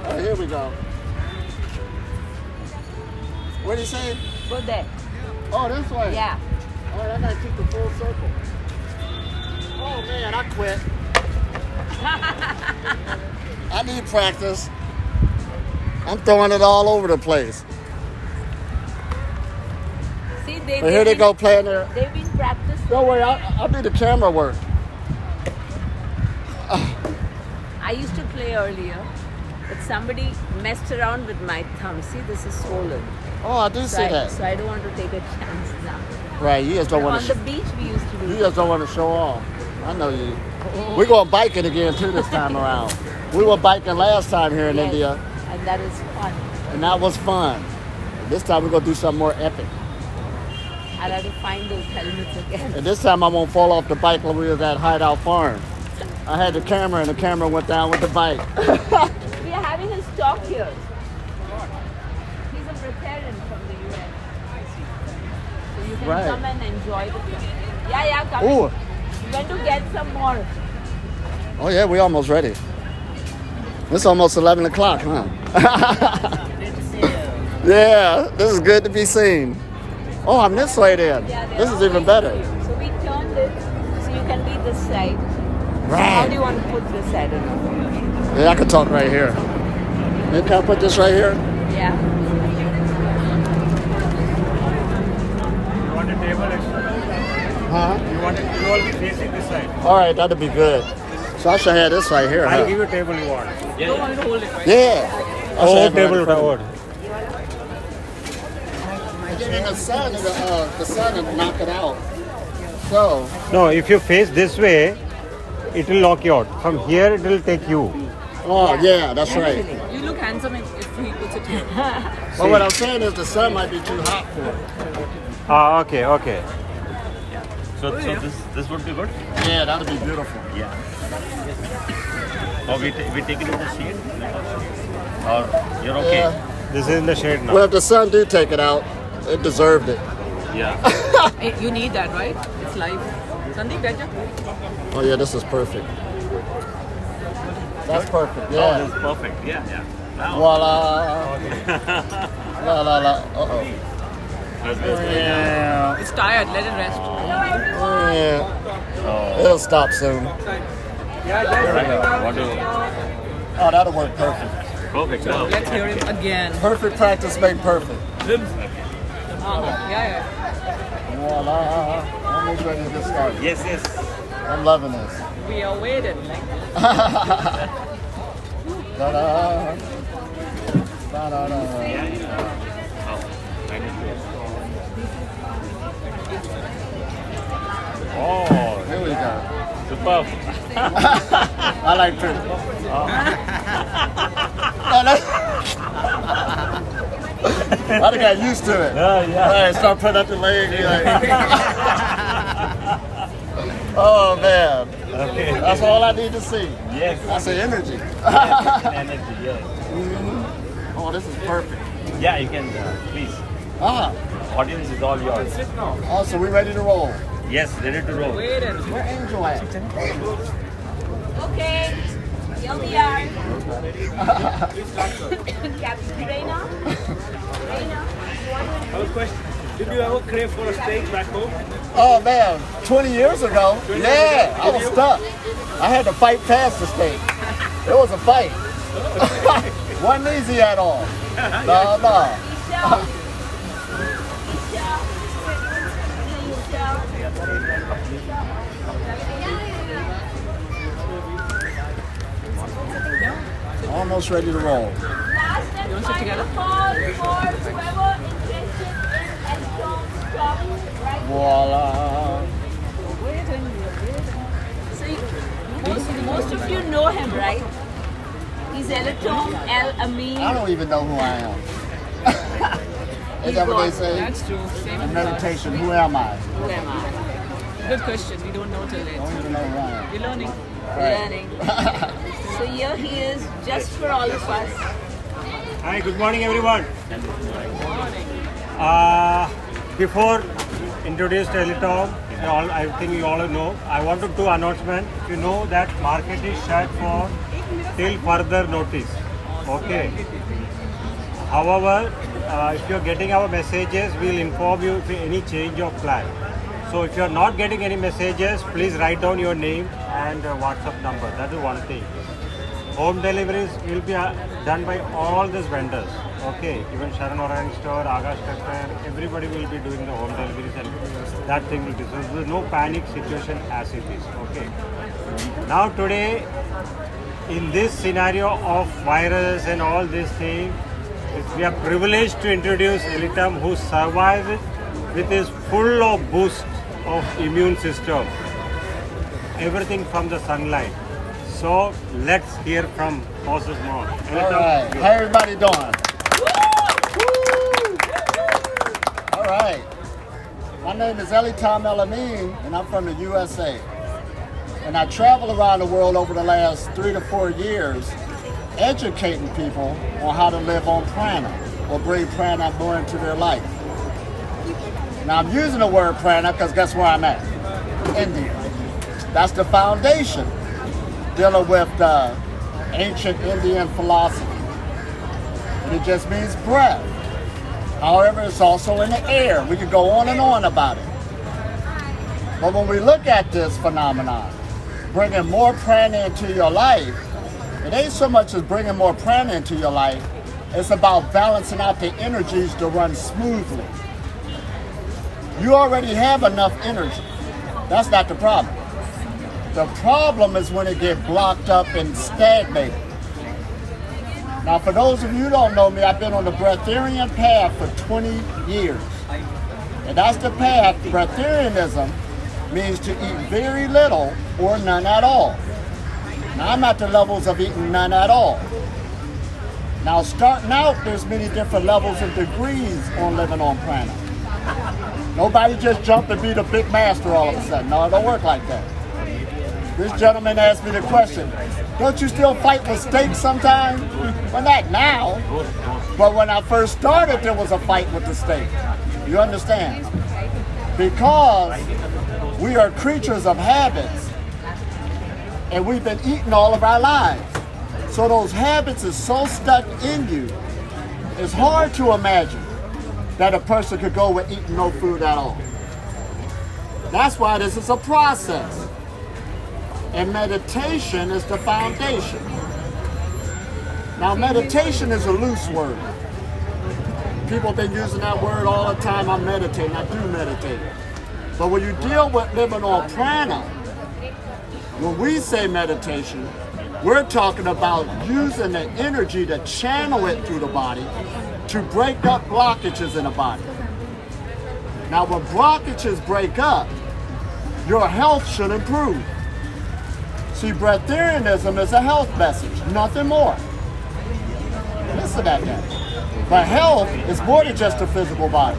Speaker 1: Oh, here we go. What did he say?
Speaker 2: Go there.
Speaker 1: Oh, this way.
Speaker 2: Yeah.
Speaker 1: All right, I gotta keep the full circle. Oh man, I quit. I need practice. I'm throwing it all over the place.
Speaker 2: See,
Speaker 1: But here they go playing there.
Speaker 2: They've been practicing.
Speaker 1: Don't worry, I'll do the camera work.
Speaker 2: I used to play earlier, but somebody messed around with my thumb. See, this is swollen.
Speaker 1: Oh, I do see that.
Speaker 2: So I don't want to take a chance now.
Speaker 1: Right, you just don't want
Speaker 2: On
Speaker 1: to.
Speaker 2: the beach, we used to do
Speaker 1: You
Speaker 2: that.
Speaker 1: just don't want to show off. I know you. We're going biking again too this time around. We were biking last time here in
Speaker 2: Yes,
Speaker 1: India,
Speaker 2: and that is fun.
Speaker 1: and that was fun. This time we're gonna do something more epic.
Speaker 2: I'll have to find those helmets again.
Speaker 1: And this time I won't fall off the bike when we was at Hideout Farm. I had the camera and the camera went down with the bike.
Speaker 2: We are having his talk here. He's a Breatharian from the US. So you can
Speaker 1: Right.
Speaker 2: come and enjoy the film. Yeah, come
Speaker 1: Ooh.
Speaker 2: in. We're going to get some more.
Speaker 1: Oh yeah, we almost ready. It's almost 11 o'clock, huh? Yeah, this is good to be seen. Oh, I'm this way then.
Speaker 2: Yeah, they're
Speaker 1: This is
Speaker 2: all
Speaker 1: even
Speaker 2: waiting
Speaker 1: better.
Speaker 2: for you. So we turned it so you can be this side. How do
Speaker 1: Right.
Speaker 2: you want to put this? I don't know.
Speaker 1: Yeah, I can talk right here. Maybe can I put this right here?
Speaker 2: Yeah.
Speaker 6: You want a table extra?
Speaker 1: Huh?
Speaker 6: You all be facing this side.
Speaker 1: All right, that'd be good. So I should have this right here,
Speaker 6: I'll
Speaker 1: huh?
Speaker 6: give you a table you want.
Speaker 5: You don't want me to hold it, right?
Speaker 1: Yeah. I should have it right in front of me.
Speaker 6: forward.
Speaker 1: And the sun will knock it out. So,
Speaker 6: No, if you face this way, it will knock you out. From here, it will take you.
Speaker 1: oh yeah, that's right.
Speaker 5: You look handsome if he puts it here.
Speaker 1: But what I'm saying is the sun might be too hot for it.
Speaker 6: Ah, okay, okay.
Speaker 7: So this would be good.
Speaker 1: Yeah, that'd be beautiful.
Speaker 7: Yeah. Or we take it in the shade. Or you're okay.
Speaker 1: Yeah.
Speaker 6: This is in the shade now.
Speaker 1: Well, if the sun do take it out, it deserved it.
Speaker 7: Yeah.
Speaker 5: Hey, you need that, right? It's live. Sandeep, Raja.
Speaker 1: Oh yeah, this is perfect. That's perfect.
Speaker 7: Oh,
Speaker 1: Yeah.
Speaker 7: this is perfect. Yeah. Wow.
Speaker 1: Voila. La la la. Uh oh.
Speaker 7: That's good.
Speaker 1: Yeah.
Speaker 5: It's tired. Let it rest.
Speaker 1: Yeah. It'll stop soon.
Speaker 7: What do?
Speaker 1: Oh, that'll work perfect.
Speaker 7: Perfect. Now.
Speaker 5: Let's hear him again.
Speaker 1: Perfect practice make perfect.
Speaker 5: Yeah.
Speaker 1: Voila. Almost ready to get started.
Speaker 7: Yes.
Speaker 1: I'm loving this.
Speaker 5: We are waiting.
Speaker 1: Da-da. Da-da-da.
Speaker 7: Oh, I need to. Oh,
Speaker 1: Here we go.
Speaker 7: superb.
Speaker 1: I like to. I done got used to it.
Speaker 7: Yeah.
Speaker 1: All right, start putting up the leg. You're like, oh man,
Speaker 7: Okay.
Speaker 1: that's all I need to see.
Speaker 7: Yes.
Speaker 1: I say energy.
Speaker 7: Energy. Yes.
Speaker 1: Oh, this is perfect.
Speaker 7: Yeah, you can. Please.
Speaker 1: Ah,
Speaker 7: Audience is all yours.
Speaker 1: oh, so we ready to roll.
Speaker 7: Yes, ready to roll.
Speaker 5: Waiting.
Speaker 1: Where Angel at?
Speaker 2: Okay. Here we are. Captain Reina. Reina, you want to
Speaker 8: I have a question. Did you ever crave for a steak back home?
Speaker 1: Oh man, 20 years ago, yeah, I was stuck. I had to fight past the steak. It was a fight. Wasn't easy at all. No. Almost ready to roll.
Speaker 2: last and
Speaker 5: You want to sit together?
Speaker 2: final call for whoever interested in Elitom stock right
Speaker 1: Voila.
Speaker 2: So most of you know him, right? He's Elitom El-Amin.
Speaker 1: I don't even know who I am. Is that what they say?
Speaker 5: That's true. Same
Speaker 1: In
Speaker 5: with us.
Speaker 1: meditation, who am I?
Speaker 2: Who am I?
Speaker 5: Good question. We don't know till
Speaker 1: I
Speaker 5: later.
Speaker 1: don't even know who I am.
Speaker 5: We're learning.
Speaker 2: Learning. So here he is, just for all of us.
Speaker 6: Hi, good morning everyone. Before introduce to Elitom, I think you all know, I wanted to announcement. You know that market is shut for till further notice. Okay. However, if you are getting our messages, we will inform you if any change of plan. So if you are not getting any messages, please write down your name and WhatsApp number. That is one thing. Home deliveries will be done by all these vendors. Okay, even Sharan Orange Store, August Textile, everybody will be doing the home deliveries and that thing will be. So there is no panic situation as it is. Okay. Now today, in this scenario of virus and all these things, we are privileged to introduce Elitom, who survived with his full of boost of immune system. Everything from the sunlight. So let's hear from Horse's mom.
Speaker 1: All right, how everybody doing? right. My name is Elitom El-Amin, and I'm from the USA. And I travel around the world over the last 3 to 4 years, educating people on how to live on prana, or bring prana more into their life. Now I'm using the word prana because guess where I'm at? India. That's the foundation, dealing with the ancient Indian philosophy. And it just means breath. However, it's also in the air. We could go on and on about it. But when we look at this phenomenon, bringing more prana into your life, it ain't so much as bringing more prana into your life, it's about balancing out the energies to run smoothly. You already have enough energy. That's not the problem. The problem is when it gets blocked up and stagnated. Now, for those of you who don't know me, I've been on the Breatharian path for 20 years. And that's the path. Breatharianism means to eat very little or none at all. Now, I'm at the levels of eating none at all. Now, starting out, there's many different levels and degrees on living on prana. Nobody just jump and be the big master all of a sudden. No, it don't work like that. This gentleman asked me the question, don't you still fight with steak sometimes? Well, not now, but when I first started, there was a fight with the steak. You understand? Because we are creatures of habits, and we've been eating all of our lives. So those habits are so stuck in you, it's hard to imagine that a person could go with eating no food at all. That's why this is a process. And meditation is the foundation. Now, meditation is a loose word. People have been using that word all the time. I'm meditating. I do meditate. But when you deal with living on prana, when we say meditation, we're talking about using the energy to channel it through the body to break up blockages in the body. Now, when blockages break up, your health should improve. See, Breatharianism is a health message, nothing more. Listen at that. But health is more than just a physical body.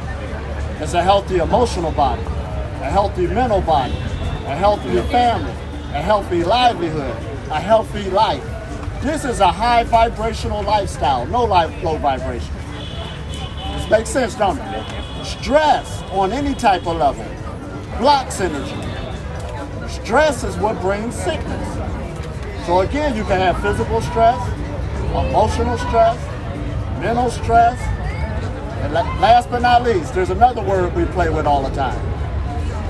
Speaker 1: It's a healthy emotional body, a healthy mental body, a healthy family, a healthy livelihood, a healthy life. This is a high vibrational lifestyle, no low vibration. This makes sense, don't it? Stress on any type of level blocks energy. Stress is what brings sickness. So again, you can have physical stress, emotional stress, mental stress, and last but not least, there's another word we play with all the time.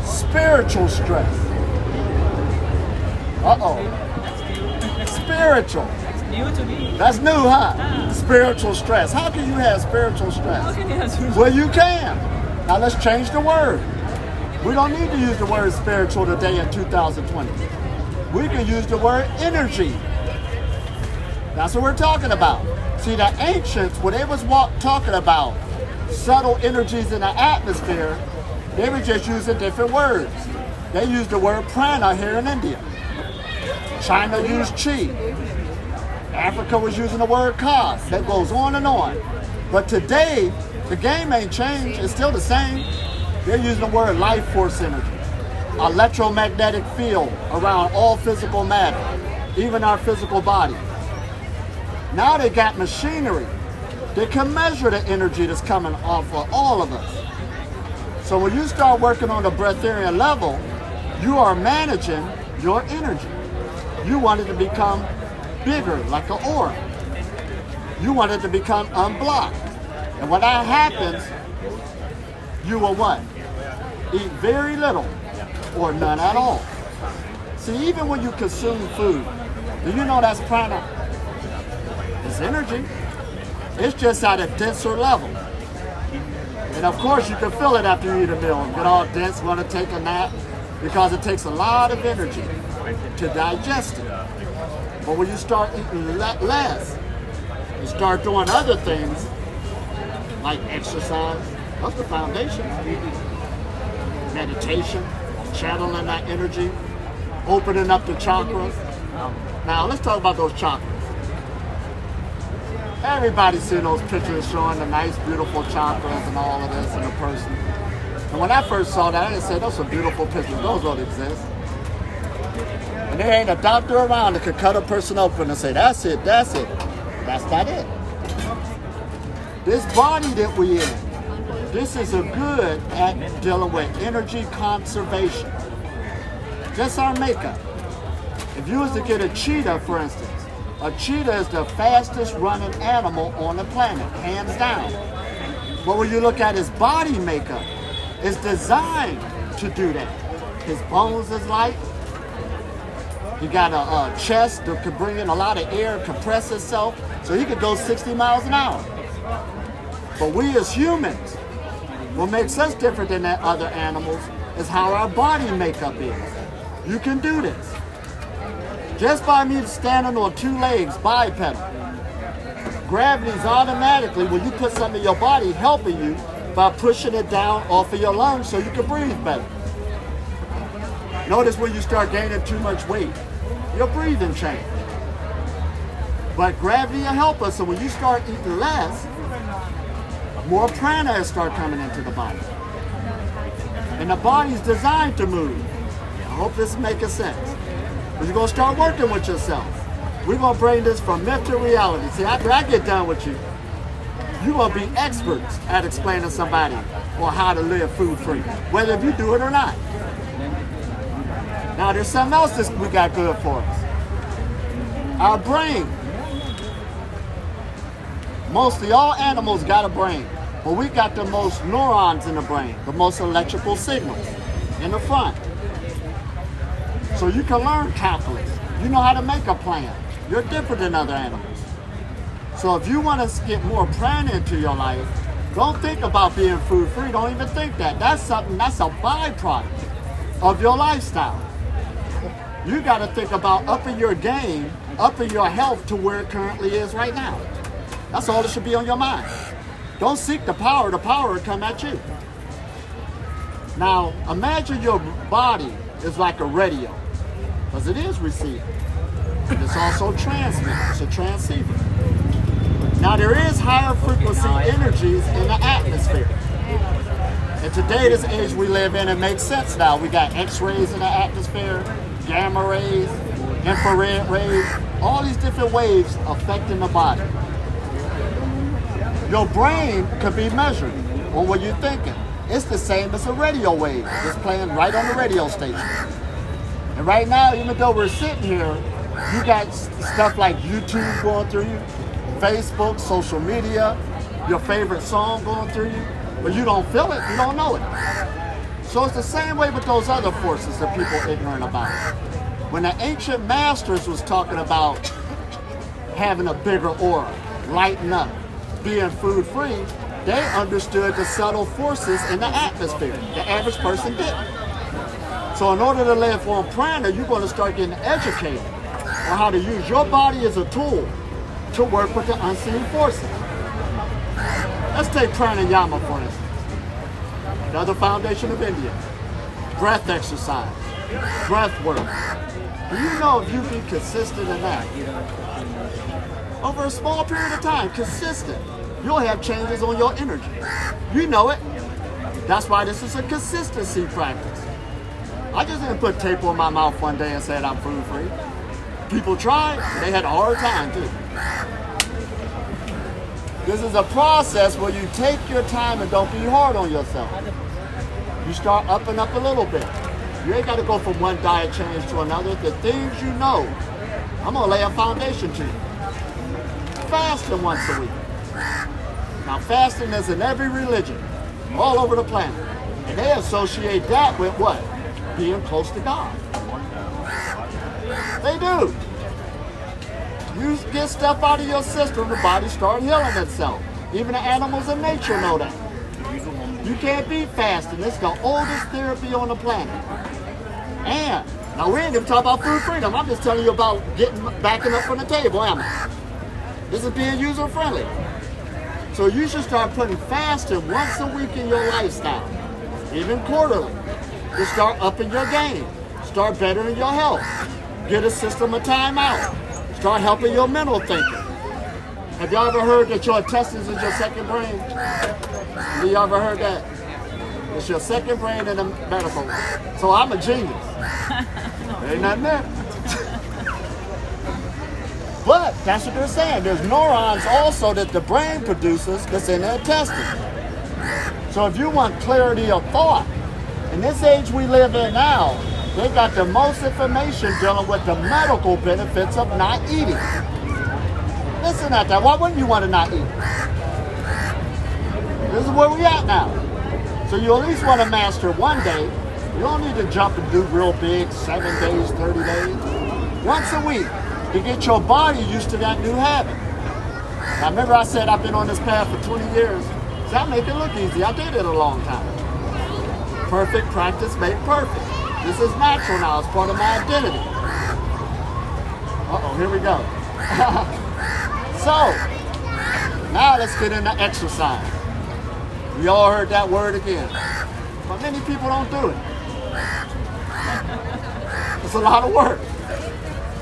Speaker 1: Spiritual stress. Spiritual.
Speaker 5: New to me.
Speaker 1: That's new, huh? Spiritual stress. How can you have spiritual stress?
Speaker 5: How can you have spiritual?
Speaker 1: Well, you can. Now let's change the word. We don't need to use the word spiritual today in 2020. We can use the word energy. That's what we're talking about. See, the ancients, when they was talking about subtle energies in the atmosphere, they were just using different words. They used the word prana here in India. China used chi. Africa was using the word ka. That goes on and on. But today, the game ain't changed. It's still the same. They're using the word life force energy, electromagnetic field around all physical matter, even our physical body. Now they got machinery. They can measure the energy that's coming off of all of us. So when you start working on the Breatharian level, you are managing your energy. You want it to become bigger, like an aura. You want it to become unblocked. And when that happens, you will what? Eat very little or none at all. See, even when you consume food, do you know that's prana? It's energy. It's just at a denser level. And of course, you can feel it after you eat a meal. Get all dense, want to take a nap, because it takes a lot of energy to digest it. But when you start eating less, you start doing other things like exercise. That's the foundation. Meditation, channeling that energy, opening up the chakras. Now let's talk about those chakras. Everybody's seen those pictures showing the nice, beautiful chakras and all of this in a person. And when I first saw that, I didn't say, those are beautiful pictures. Those don't exist. And there ain't a doctor around that could cut a person open and say, that's it, that's it. That's not it. This body that we in, this is a good at dealing with energy conservation. Just our makeup. If you was to get a cheetah, for instance, a cheetah is the fastest running animal on the planet, hands down. But when you look at his body makeup, it's designed to do that. His bones is light. He got a chest that could bring in a lot of air, compress itself, so he could go 60 miles an hour. But we as humans, what makes us different than that other animals is how our body makeup is. You can do this. Just by me standing on two legs, bipedal. Gravity's automatically, when you put something in your body, helping you by pushing it down off of your lungs so you can breathe better. Notice when you start gaining too much weight, your breathing changes. But gravity will help us, so when you start eating less, more prana will start coming into the body. And the body's designed to move. I hope this is making sense. But you're going to start working with yourself. We're going to bring this from myth to reality. See, after I get done with you, you're going to be experts at explaining to somebody on how to live food-free, whether you do it or not. Now, there's something else that we got good for us. Our brain. Mostly all animals got a brain, but we got the most neurons in the brain, the most electrical signals in the front. So you can learn calculus. You know how to make a plan. You're different than other animals. So if you want to get more prana into your life, don't think about being food-free. Don't even think that. That's something, that's a byproduct of your lifestyle. You got to think about upping your game, upping your health to where it currently is right now. That's all that should be on your mind. Don't seek the power will come at you. Now, imagine your body is like a radio, because it is receiving. It's also transmitting, it's a transceiver. Now, there is higher frequency energies in the atmosphere. And today, this age we live in, it makes sense now. We got X-rays in the atmosphere, gamma rays, infrared rays, all these different waves affecting the body. Your brain could be measured on what you're thinking. It's the same as a radio wave. It's playing right on the radio station. And right now, even though we're sitting here, you got stuff like YouTube going through you, Facebook, social media, your favorite song going through you, but you don't feel it, you don't know it. So it's the same way with those other forces that people are ignorant about. When the ancient masters was talking about having a bigger aura, lighten up, being food-free, they understood the subtle forces in the atmosphere. The average person didn't. So in order to live on prana, you're going to start getting educated on how to use your body as a tool to work with the unseen forces. Let's take pranayama, for instance. Another foundation of India. Breath exercise, breath work. Do you know if you be consistent in that? Over a small period of time, consistent, you'll have changes on your energy. You know it. That's why this is a consistency practice. I just didn't put tape on my mouth one day and said I'm food-free. People tried, they had a hard time too. This is a process where you take your time and don't be hard on yourself. You start upping up a little bit. You ain't got to go from one diet change to another. The things you know, I'm going to lay a foundation to you. Fasting once a week. Now, fasting is in every religion, all over the planet. And they associate that with what? Being close to God. They do. You get stuff out of your system, the body starts healing itself. Even the animals in nature know that. You can't beat fasting. It's the oldest therapy on the planet. And, now we ain't even talking about food freedom. I'm just telling you about backing up from the table, am I? This is being user-friendly. So you should start putting fasting once a week in your lifestyle, even quarterly, to start upping your game, start bettering your health, get a system of time out, start helping your mental thinking. Have y'all ever heard that your intestines is your second brain? Have you ever heard that? It's your second brain in the medical. So I'm a genius. Ain't nothing there. But that's what they're saying. There's neurons also that the brain produces that's in the intestines. So if you want clarity of thought, in this age we live in now, they got the most information dealing with the medical benefits of not eating. Listen at that. Why wouldn't you want to not eat? This is where we at now. So you at least want to master one day. You don't need to jump and do real big, 7 days, 30 days. Once a week to get your body used to that new habit. Now remember I said I've been on this path for 20 years. So I make it look easy. I did it a long time. Perfect practice made perfect. This is natural now. It's part of my identity. Uh-oh, here we go. So, now let's get into exercise. We all heard that word again. But many people don't do it. It's a lot of work.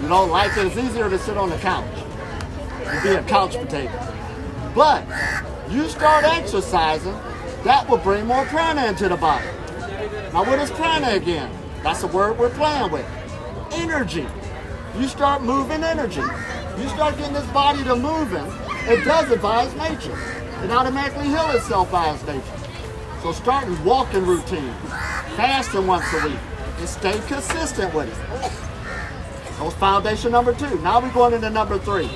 Speaker 1: You don't like it, it's easier to sit on the couch and be a couch potato. But you start exercising, that will bring more prana into the body. Now what is prana again? That's the word we're playing with. Energy. You start moving energy. You start getting this body to moving, it does it by its nature. It automatically heals itself by its nature. So start with walking routine, fasting once a week, and stay consistent with it. That's foundation number 2. Now we're going into number 3.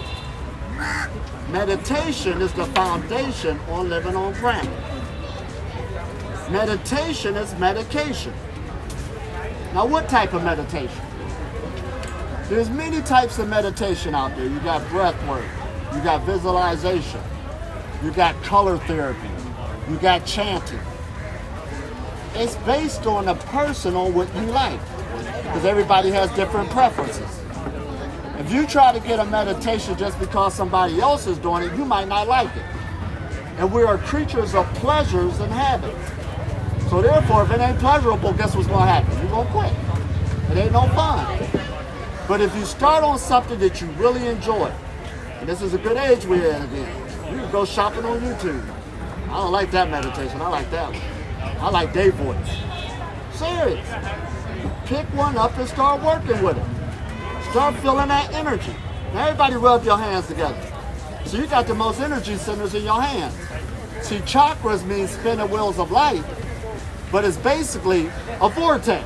Speaker 1: Meditation is the foundation on living on prana. Meditation is medication. Now what type of meditation? There's many types of meditation out there. You got breath work, you got visualization, you got color therapy, you got chanting. It's based on the person on what you like, because everybody has different preferences. If you try to get a meditation just because somebody else is doing it, you might not like it. And we are creatures of pleasures and habits. So therefore, if it ain't pleasurable, guess what's going to happen? You're going to quit. It ain't no fun. But if you start on something that you really enjoy, and this is a good age we're in again, you can go shopping on YouTube. I don't like that meditation. I like that one. I like day voice. Serious. Pick one up and start working with it. Start feeling that energy. Now everybody rub your hands together. So you got the most energy centers in your hands. See, chakras mean spinning wheels of life, but it's basically a vortex.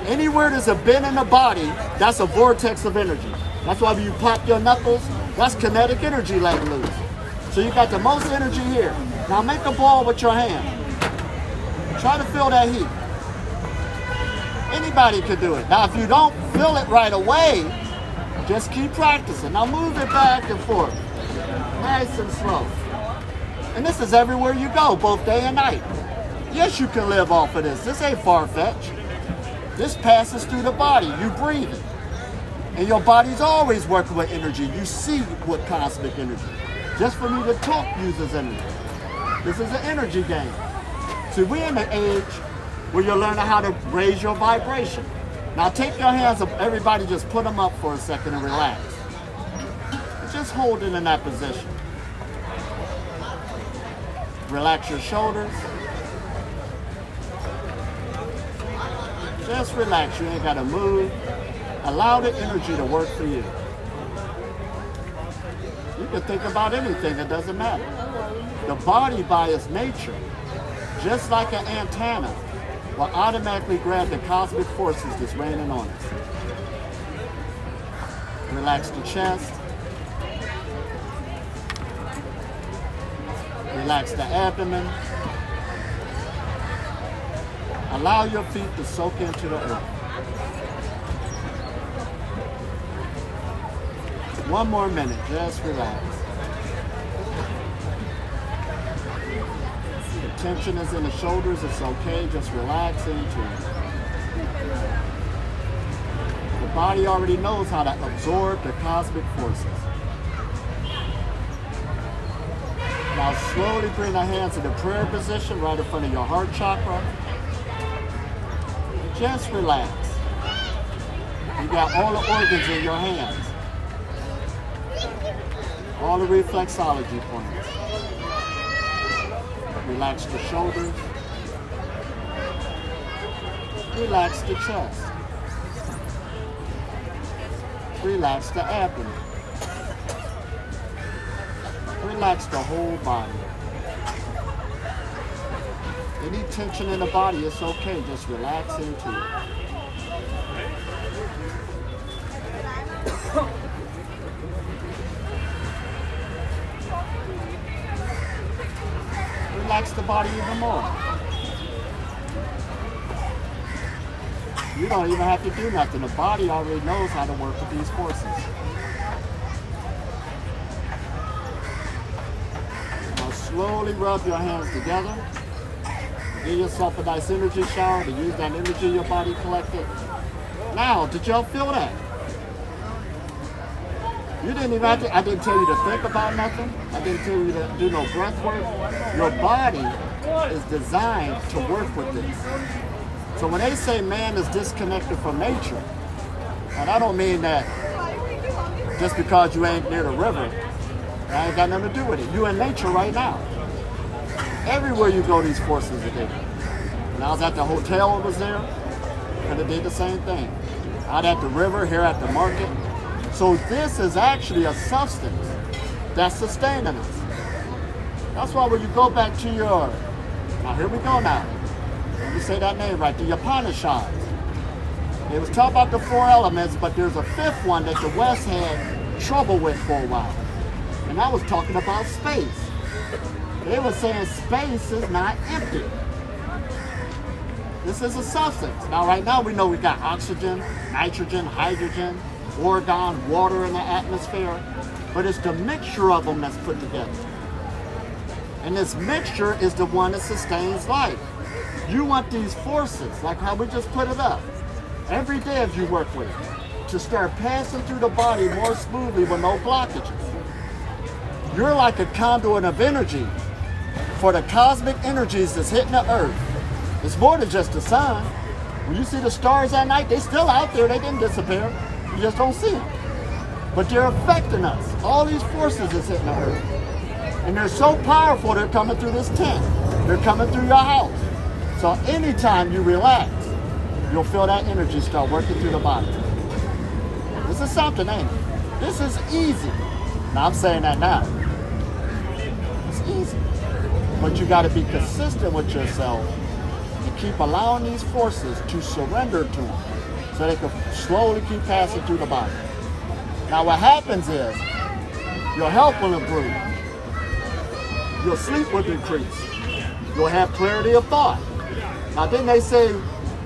Speaker 1: Anywhere there's a bend in the body, that's a vortex of energy. That's why when you pop your knuckles, that's kinetic energy letting loose. So you got the most energy here. Now make a ball with your hand. Try to feel that heat. Anybody could do it. Now if you don't feel it right away, just keep practicing. Now move it back and forth. Nice and slow. And this is everywhere you go, both day and night. Yes, you can live off of this. This ain't far-fetched. This passes through the body. You breathe it. And your body's always working with energy. You see what cosmic energy. Just for me to talk uses energy. This is an energy game. See, we're in the age where you're learning how to raise your vibration. Now take your hands up, everybody just put them up for a second and relax. Just hold it in that position. Relax your shoulders. Just relax, you ain't gotta move. Allow the energy to work for you. You can think about anything, it doesn't matter. The body by its nature, just like an antenna, will automatically grab the cosmic forces that's raining on us. Relax the chest. Relax the abdomen. Allow your feet to soak into the earth. One more minute, just relax. The tension is in the shoulders, it's okay, just relax into it. The body already knows how to absorb the cosmic forces. Now slowly bring the hands to the prayer position right in front of your heart chakra. Just relax. You got all the organs in your hands. all the reflexology points. Relax the shoulders. Relax the chest. Relax the abdomen. Relax the whole body. Any tension in the body, it's okay. Just relax into it. Relax the body even more. You don't even have to do nothing. The body already knows how to work with these forces. Now slowly rub your hands together. Give yourself a nice energy shower to use that energy your body collected. Now, did y'all feel that? You didn't even have to, I didn't tell you to think about nothing. I didn't tell you to do no breath work. Your body is designed to work with this. So when they say man is disconnected from nature, and I don't mean that just because you ain't near the river, that ain't got nothing to do with it. You in nature right now. Everywhere you go, these forces are there. When I was at the hotel, it was there, and it did the same thing. Out at the river, here at the market. So this is actually a substance that's sustaining us. That's why when you go back to your, now here we go now. You say that name right, the Upanishads. They was talking about the 4 elements, but there's a 5th one that the West had trouble with for a while. And I was talking about space. They were saying space is not empty. This is a substance. Now right now we know we got oxygen, nitrogen, hydrogen, argon, water in the atmosphere, but it's the mixture of them that's put together. And this mixture is the one that sustains life. You want these forces, like how we just put it up, every day as you work with it, to start passing through the body more smoothly with no blockages. You're like a conduit of energy for the cosmic energies that's hitting the earth. It's more than just the sun. When you see the stars at night, they're still out there, they didn't disappear. You just don't see them. But they're affecting us. All these forces that's hitting the earth. And they're so powerful, they're coming through this tent. They're coming through your house. So anytime you relax, you'll feel that energy start working through the body. This is something, ain't it? This is easy. Now I'm saying that now. It's easy. But you gotta be consistent with yourself and keep allowing these forces to surrender to them so they can slowly keep passing through the body. Now what happens is, your health will improve. Your sleep will increase. You'll have clarity of thought. Now didn't they say,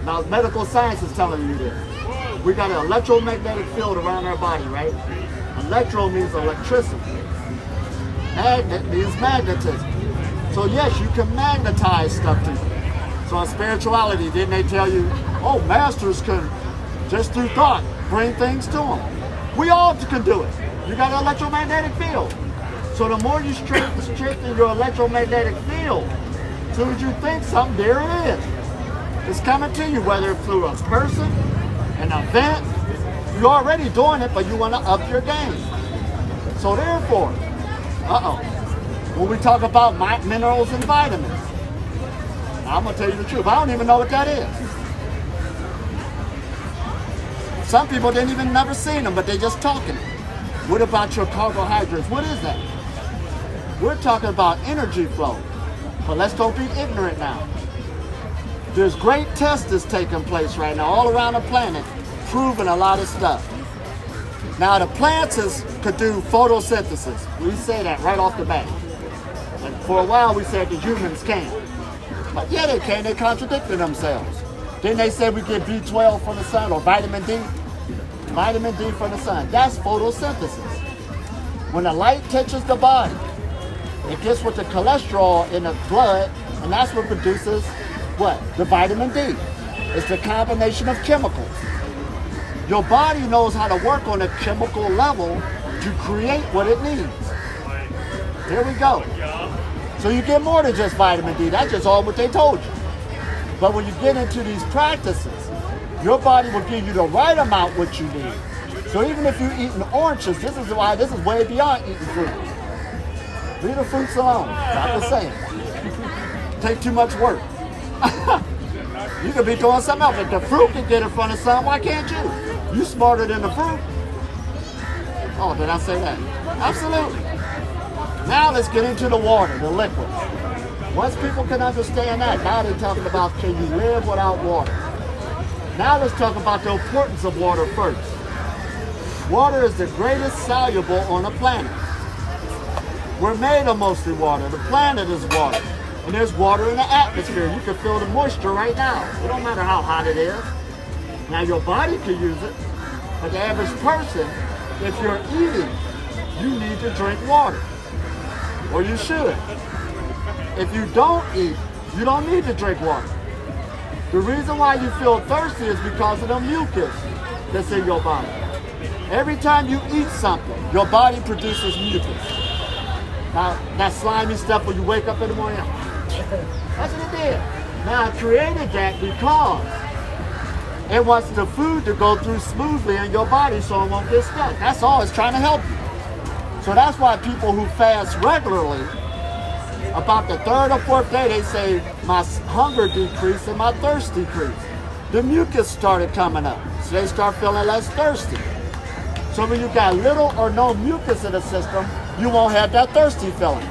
Speaker 1: now medical science is telling you this. We got an electromagnetic field around our body, right? Electro means electricity. Magnet means magnetism. So yes, you can magnetize stuff to you. So in spirituality, didn't they tell you, oh, masters can, just through thought, bring things to them. We all can do it. You got an electromagnetic field. So the more you strengthen your electromagnetic field, as soon as you think something, there it is. It's coming to you, whether it's through a person, an event. You're already doing it, but you want to up your game. So therefore, when we talk about minerals and vitamins, I'm going to tell you the truth. I don't even know what that is. Some people didn't even never seen them, but they just talking it. What about your carbohydrates? What is that? We're talking about energy flow. But let's don't be ignorant now. There's great tests that's taking place right now all around the planet, proving a lot of stuff. Now the plants could do photosynthesis. We say that right off the bat. And for a while we said the humans can't. But yeah, they can. They contradicted themselves. Then they said we get B12 from the sun or vitamin D. Vitamin D from the sun. That's photosynthesis. When the light touches the body, it gets with the cholesterol in the blood, and that's what produces what? The vitamin D. It's the combination of chemicals. Your body knows how to work on a chemical level to create what it needs. Here we go. So you get more than just vitamin D. That's just all what they told you. But when you get into these practices, your body will give you the right amount what you need. So even if you're eating oranges, this is way beyond eating fruit. Leave the fruits alone. Not the same. Take too much work. You could be doing something else. If the fruit can get in front of something, why can't you? You smarter than the fruit. Oh, did I say that? Absolutely. Now let's get into the water, the liquid. Once people can understand that, now they're talking about can you live without water? Now let's talk about the importance of water first. Water is the greatest soluble on the planet. We're made of mostly water. The planet is water. And there's water in the atmosphere. You can feel the moisture right now. It don't matter how hot it is. Now your body can use it, but the average person, if you're eating, you need to drink water. Or you should. If you don't eat, you don't need to drink water. The reason why you feel thirsty is because of the mucus that's in your body. Every time you eat something, your body produces mucus. Now, that slimy stuff when you wake up in the morning, that's what it did. Now, I created that because it wants the food to go through smoothly in your body so it won't get stuck. That's all it's trying to help you. So that's why people who fast regularly, about the third or fourth day, they say, my hunger decreased and my thirst decreased. The mucus started coming up, so they start feeling less thirsty. So when you got little or no mucus in the system, you won't have that thirsty feeling.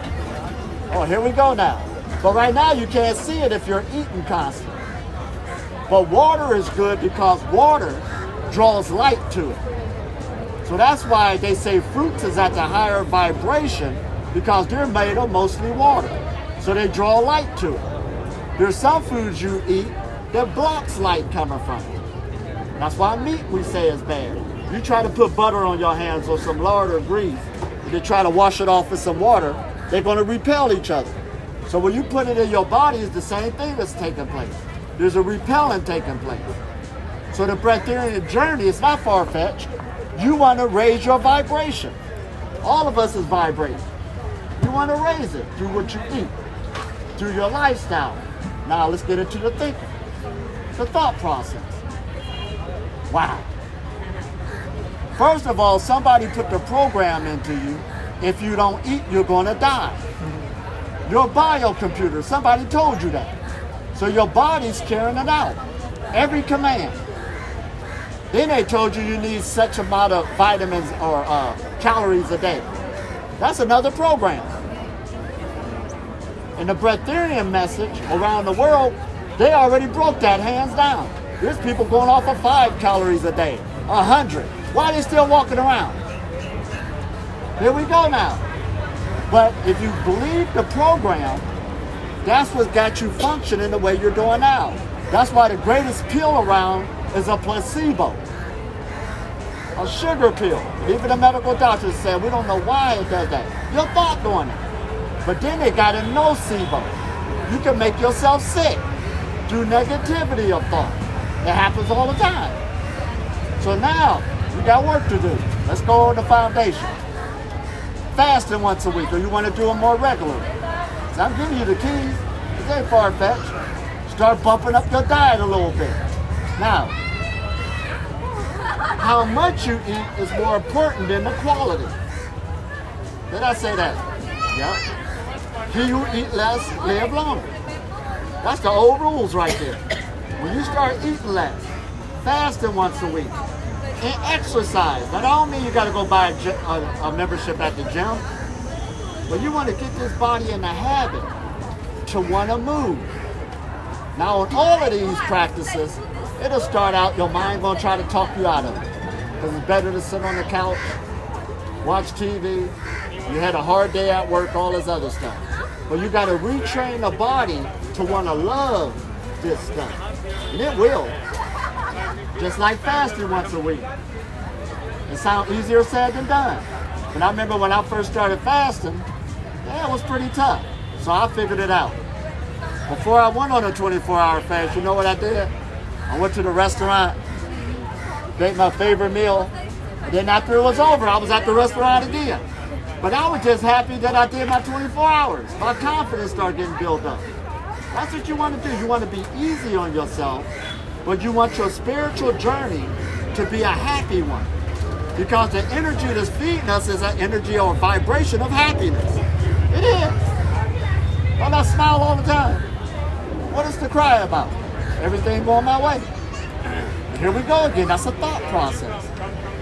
Speaker 1: Oh, here we go now. But right now you can't see it if you're eating constantly. But water is good because water draws light to it. So that's why they say fruits is at the higher vibration because they're made of mostly water. So they draw light to it. There's some foods you eat that blocks light coming from it. That's why meat we say is bad. You try to put butter on your hands or some lard or grease, and they try to wash it off with some water, they're going to repel each other. So when you put it in your body, it's the same thing that's taking place. There's a repelling taking place. So the Breatharian journey is not far-fetched. You want to raise your vibration. All of us is vibrating. You want to raise it through what you eat, through your lifestyle. Now let's get into the thinking, the thought process. Wow. First of all, somebody put the program into you. If you don't eat, you're going to die. Your biocomputer, somebody told you that. So your body's carrying it out. Every command. Then they told you you need such amount of vitamins or calories a day. That's another program. In the Breatharian Message around the world, they already broke that hands down. There's people going off of 5 calories a day, 100. Why are they still walking around? Here we go now. But if you believe the program, that's what got you functioning the way you're doing now. That's why the greatest pill around is a placebo. A sugar pill. Even the medical doctors said, we don't know why it does that. Your thought doing it. But then they got a nocebo. You can make yourself sick through negativity of thought. It happens all the time. So now, we got work to do. Let's go on the foundation. Fasting once a week, or you want to do it more regularly. So I'm giving you the keys. It ain't far-fetched. Start bumping up your diet a little bit. Now, how much you eat is more important than the quality. Did I say that? Yeah. He who eat less, live longer. That's the old rules right there. When you start eating less, fasting once a week, and exercise. Now, that don't mean you got to go buy a membership at the gym, but you want to get this body in the habit to want to move. Now, in all of these practices, it'll start out, your mind going to try to talk you out of it. Because it's better to sit on the couch, watch TV, you had a hard day at work, all this other stuff. But you got to retrain the body to want to love this stuff. And it will. Just like fasting once a week. It sounds easier said than done. But I remember when I first started fasting, it was pretty tough. So I figured it out. Before I went on a 24-hour fast, you know what I did? I went to the restaurant, ate my favorite meal, and then after it was over, I was at the restaurant again. But I was just happy that I did my 24 hours. My confidence started getting built up. That's what you want to do. You want to be easy on yourself, but you want your spiritual journey to be a happy one. Because the energy that's feeding us is an energy or vibration of happiness. It is. Don't I smile all the time? What is to cry about? Everything going my way. And here we go again. That's a thought process.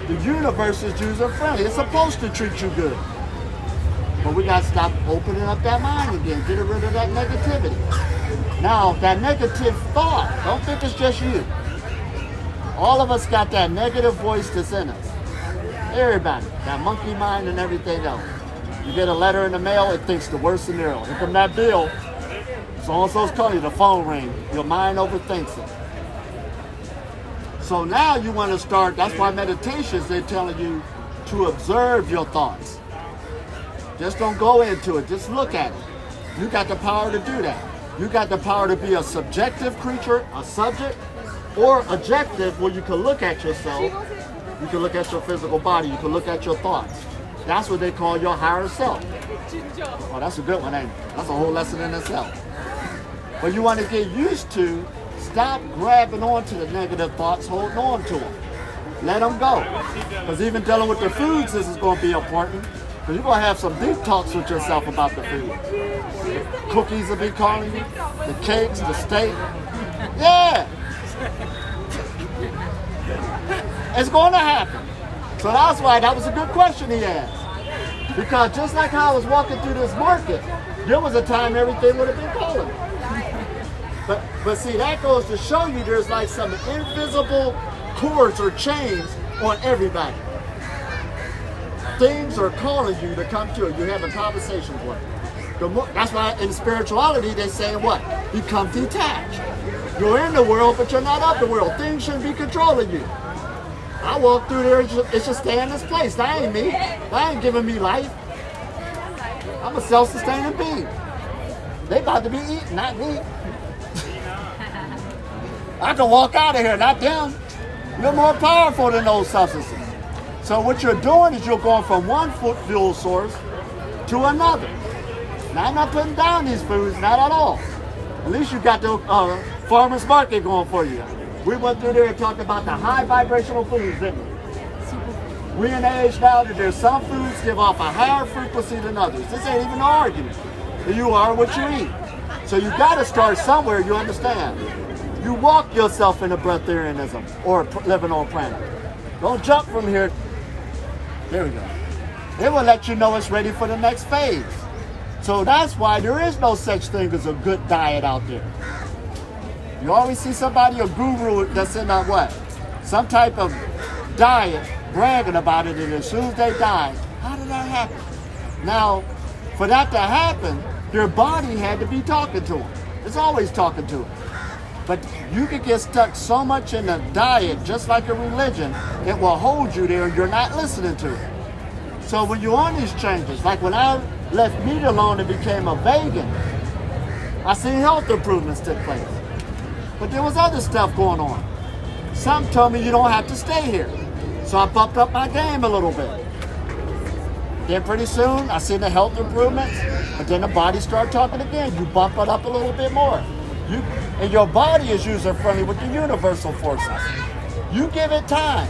Speaker 1: The universe is user-friendly. It's supposed to treat you good. But we got to stop opening up that mind again. Get rid of that negativity. Now, that negative thought, don't think it's just you. All of us got that negative voice that's in us. Everybody. That monkey mind and everything else. You get a letter in the mail, it thinks the worst scenario. Here come that bill. So-and-so's calling you, the phone ring. Your mind overthinks it. So now you want to start, that's why meditations, they're telling you to observe your thoughts. Just don't go into it, just look at it. You got the power to do that. You got the power to be a subjective creature, a subject, or objective where you can look at yourself. You can look at your physical body, you can look at your thoughts. That's what they call your higher self. Oh, that's a good one, ain't it? That's a whole lesson in itself. But you want to get used to stop grabbing onto the negative thoughts, holding on to them. Let them go. Because even dealing with the foods, this is going to be important. Because you're going to have some deep talks with yourself about the food. The cookies will be calling you, the cakes, the steak. Yeah. It's going to happen. So that's why that was a good question he asked. Because just like how I was walking through this market, there was a time everything would have been calling me. But see, that goes to show you there's like some invisible cords or chains on everybody. Things are calling you to come to it. You're having conversations with it. That's why in spirituality they say what? Become detached. You're in the world, but you're not of the world. Things shouldn't be controlling you. I walk through there, it should stay in this place. That ain't me. That ain't giving me life. I'm a self-sustaining being. They about to be eaten, not me. I can walk out of here, not them. You're more powerful than those substances. So what you're doing is you're going from one fuel source to another. Now I'm not putting down these foods, not at all. At least you got the farmer's market going for you. We went through there and talked about the high vibrational foods, didn't we? We're in the age now that there's some foods give off a higher frequency than others. This ain't even an argument. You are what you eat. So you got to start somewhere, you understand. You walk yourself into Breatharianism or living on planet. Don't jump from here. There we go. It will let you know it's ready for the next phase. So that's why there is no such thing as a good diet out there. You always see somebody, a guru that's in a what? Some type of diet, bragging about it, and as soon as they die, how did that happen? Now, for that to happen, their body had to be talking to them. It's always talking to them. But you could get stuck so much in a diet, just like a religion, it will hold you there and you're not listening to it. So when you're on these changes, like when I left meat alone and became a vegan, I seen health improvements take place. But there was other stuff going on. Some told me you don't have to stay here. So I bumped up my game a little bit. Then pretty soon I seen the health improvements, but then the body started talking again. You bump it up a little bit more. And your body is user-friendly with the universal forces. You give it time.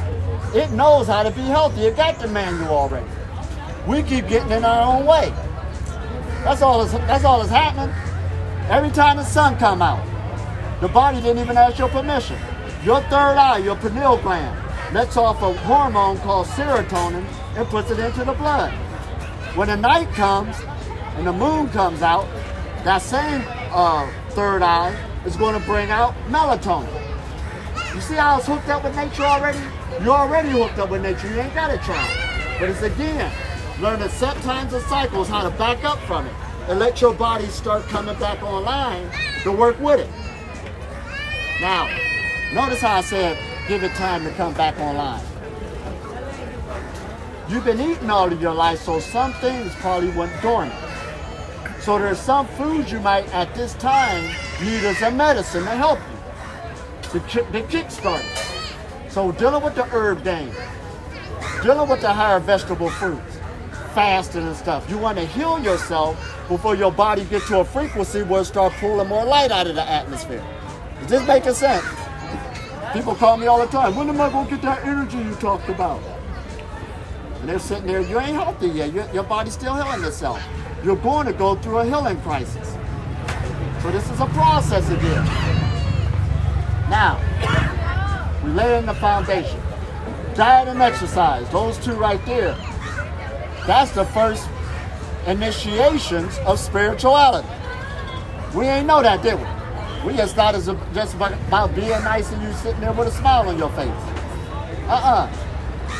Speaker 1: It knows how to be healthy. It got the manual already. We keep getting in our own way. That's all that's happening. Every time the sun come out, the body didn't even ask your permission. Your third eye, your pineal gland, lets off a hormone called serotonin and puts it into the blood. When the night comes and the moon comes out, that same third eye is going to bring out melatonin. You see how it's hooked up with nature already? You're already hooked up with nature. You ain't got to try. But it's again, learn the set times and cycles, how to back up from it, and let your body start coming back online to work with it. Now, notice how I said, give it time to come back online. You've been eating all of your life, so some things probably went dormant. So there's some foods you might, at this time, need as a medicine to help you, to kickstart it. So dealing with the herb game, dealing with the higher vegetable fruits, fasting and stuff. You want to heal yourself before your body gets to a frequency where it starts pulling more light out of the atmosphere. Is this making sense? People call me all the time, when am I going to get that energy you talked about? And they're sitting there, you ain't healthy yet. Your body's still healing itself. You're going to go through a healing crisis. So this is a process again. Now, we lay in the foundation. Diet and exercise, those two right there. That's the first initiations of spirituality. We ain't know that, did we? We just thought it was just about being nice and you sitting there with a smile on your face.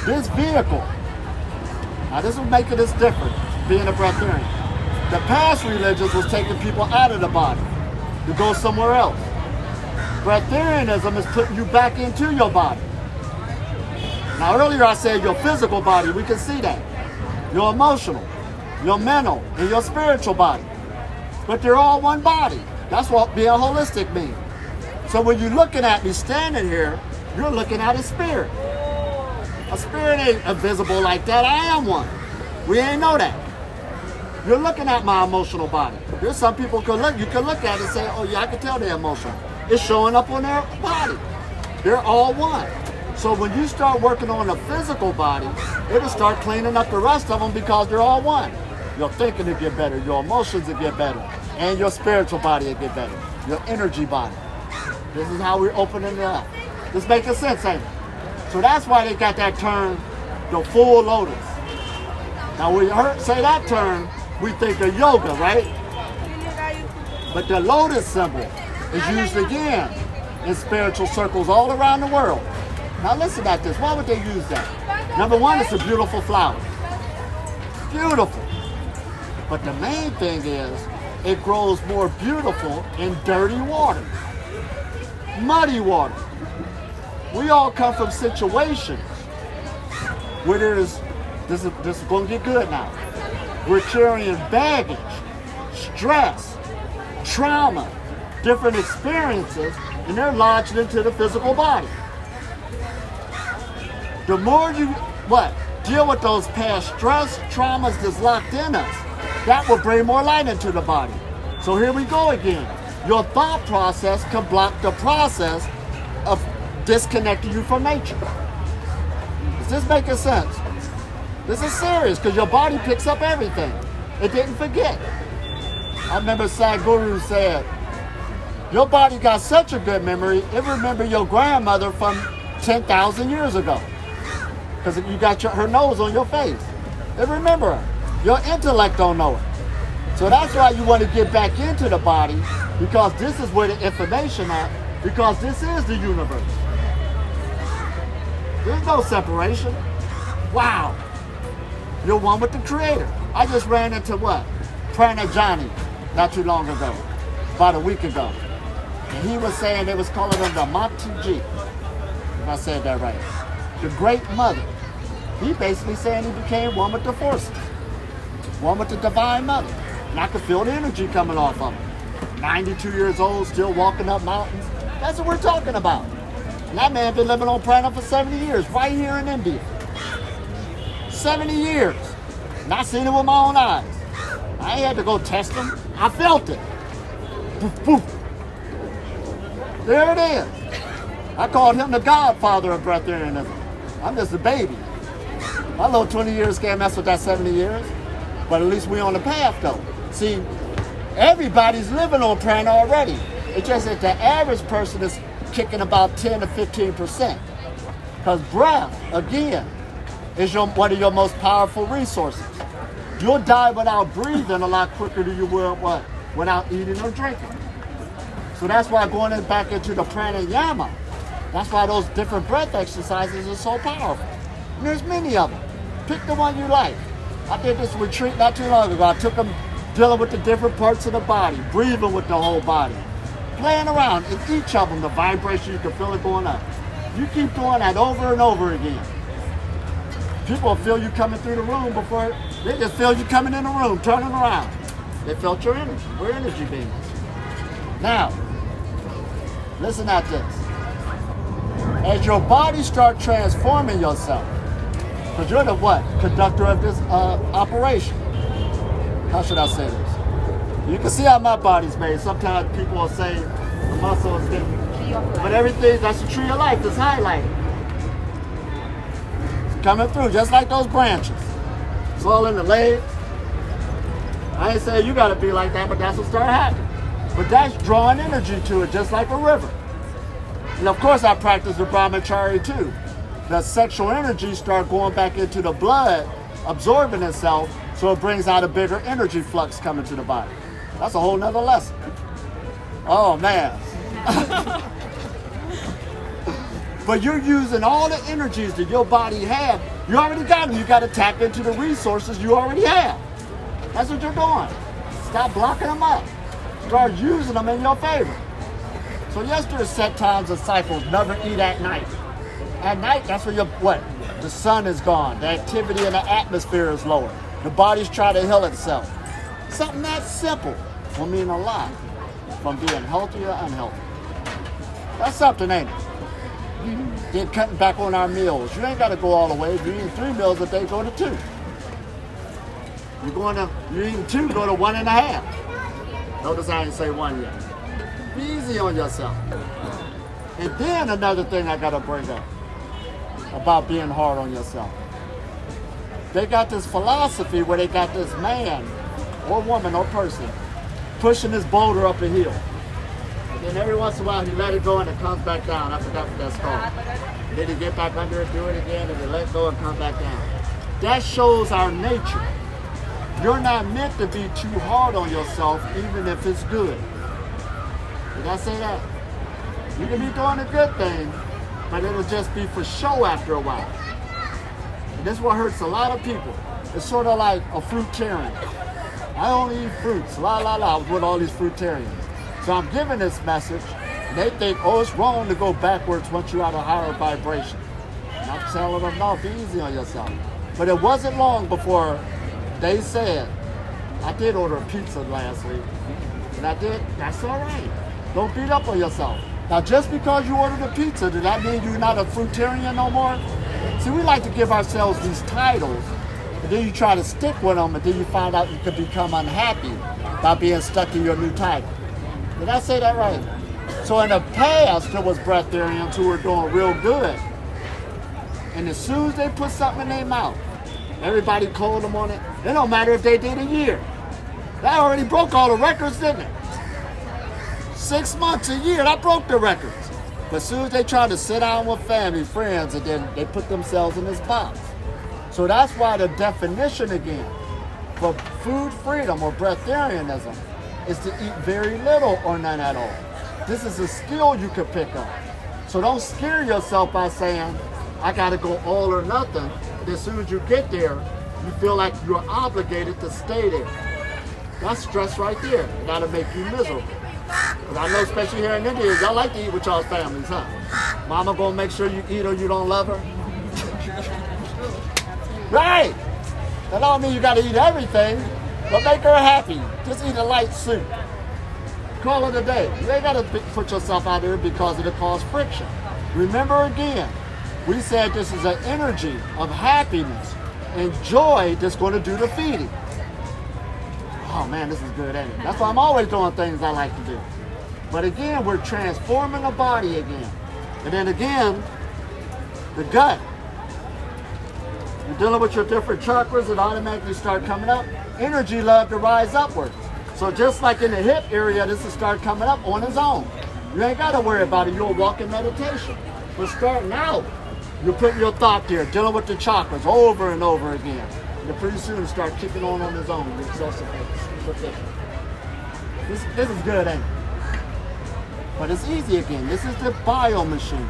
Speaker 1: This vehicle, now this is making this different, being a breatharian. The past religions was taking people out of the body to go somewhere else. Breatharianism is putting you back into your body. Now earlier I said your physical body, we can see that. Your emotional, your mental, and your spiritual body. But they're all one body. That's what being holistic means. So when you're looking at me standing here, you're looking at a spirit. A spirit ain't invisible like that. I am one. We ain't know that. You're looking at my emotional body. There's some people you can look at it and say, oh yeah, I can tell they're emotional. It's showing up on their body. They're all one. So when you start working on the physical body, it'll start cleaning up the rest of them because they're all one. Your thinking will get better, your emotions will get better, and your spiritual body will get better, your energy body. This is how we're opening it up. This making sense, ain't it? So that's why they got that term, the full lotus. Now when you say that term, we think of yoga, right? But the lotus symbol is used again in spiritual circles all around the world. Now listen at this. Why would they use that? Number one, it's a beautiful flower. Beautiful. But the main thing is, it grows more beautiful in dirty water. Muddy water. We all come from situations where this is going to get good now. We're carrying baggage, stress, trauma, different experiences, and they're lodged into the physical body. The more you, deal with those past stress, traumas that's locked in us, that will bring more light into the body. So here we go again. Your thought process can block the process of disconnecting you from nature. Is this making sense? This is serious because your body picks up everything. It didn't forget. I remember Sadhguru said, your body got such a good memory, it remembered your grandmother from 10,000 years ago. Because you got her nose on your face. It remember her. Your intellect don't know it. So that's why you want to get back into the body, because this is where the information at, because this is the universe. There's no separation. Wow. You're one with the Creator. I just ran into Prana Johnny not too long ago, about a week ago. And he was saying they was calling him the Mataji, if I said that right. The Great Mother. He basically saying he became one with the forces, one with the Divine Mother. And I could feel the energy coming off of him. 92 years old, still walking up mountains. That's what we're talking about. And that man been living on prana for 70 years, right here in India. 70 years. And I seen it with my own eyes. I ain't had to go test him. I felt it. Poof, poof. There it is. I called him the godfather of Breatharianism. I'm just a baby. My little 20 years can't mess with that 70 years. But at least we on the path though. See, everybody's living on prana already. It's just that the average person is kicking about 10 to 15%. Because breath, again, is one of your most powerful resources. You'll die without breathing a lot quicker than you will without eating or drinking. So that's why going back into the pranayama, that's why those different breath exercises are so powerful. And there's many of them. Pick the one you like. I did this retreat not too long ago. I took them dealing with the different parts of the body, breathing with the whole body, playing around in each of them, the vibration, you can feel it going up. You keep doing that over and over again. People will feel you coming through the room before, they just feel you coming in the room, turning around. They felt your energy. We're energy beings. Now, listen at this. As your body starts transforming yourself, because you're the conductor of this operation. How should I say this? You can see how my body's made. Sometimes people will say the muscle is different. But everything, that's the tree of life, that's highlighted. coming through, just like those branches. Swelling the legs. I ain't saying you got to be like that, but that's what started happening. But that's drawing energy to it, just like a river. And of course, I practice the brahmachari too. The sexual energy start going back into the blood, absorbing itself, so it brings out a bigger energy flux coming to the body. That's a whole nother lesson. Oh man. But you're using all the energies that your body has. You already got them. You got to tap into the resources you already have. That's what you're doing. Stop blocking them up. Start using them in your favor. So yes, there's set times and cycles. Never eat at night. At night, that's when the sun is gone. The activity in the atmosphere is lower. The body's trying to heal itself. Something that simple will mean a lot from being healthy or unhealthy. That's something, ain't it? Then cutting back on our meals. You ain't got to go all the way. If you're eating 3 meals a day, go to 2. You're eating 2, go to 1.5. Notice I didn't say 1 yet. Be easy on yourself. And then another thing I got to bring up about being hard on yourself. They got this philosophy where they got this man or woman or person pushing this boulder up a hill. And then every once in a while he let it go and it comes back down. I forgot what that's called. Then he get back under it, do it again, and he let go and come back down. That shows our nature. You're not meant to be too hard on yourself, even if it's good. Did I say that? You can be doing a good thing, but it'll just be for show after a while. And this is what hurts a lot of people. It's sort of like a fruitarian. I only eat fruits, with all these fruitarians. So I'm giving this message, and they think, oh, it's wrong to go backwards once you're at a higher vibration. And I'm telling them, no, be easy on yourself. But it wasn't long before they said, I did order a pizza last week, and that's all right. Don't beat up on yourself. Now, just because you ordered a pizza, does that mean you're not a fruitarian no more? See, we like to give ourselves these titles, and then you try to stick with them, and then you find out you could become unhappy by being stuck in your new title. Did I say that right? So in the past, there was breatharians who were doing real good. And as soon as they put something in their mouth, everybody called them on it. It don't matter if they did a year. That already broke all the records, didn't it? 6 months, a year, that broke the records. But as soon as they tried to sit down with family, friends, and then they put themselves in this box. So that's why the definition again for food freedom or breatharianism is to eat very little or none at all. This is a skill you could pick up. So don't scare yourself by saying, I gotta go all or nothing. And as soon as you get there, you feel like you're obligated to stay there. That's stress right there. That'll make you miserable. Because I know especially here in India, y'all like to eat with y'all's families, huh? Mama gonna make sure you eat or you don't love her? Right! That don't mean you gotta eat everything, but make her happy. Just eat a light soup. Call it a day. You ain't gotta put yourself out there because it'll cause friction. Remember again, we said this is an energy of happiness and joy that's gonna do the feeding. Oh man, this is good, ain't it? That's why I'm always doing things I like to do. But again, we're transforming the body again. And then again, the gut. You're dealing with your different chakras that automatically start coming up. Energy love to rise upwards. So just like in the hip area, this will start coming up on its own. You ain't got to worry about it. You'll walk in meditation. But starting out, you're putting your thought there, dealing with the chakras over and over again. And pretty soon it'll start kicking on its own. This is good, ain't it? But it's easy again. This is the bio machine.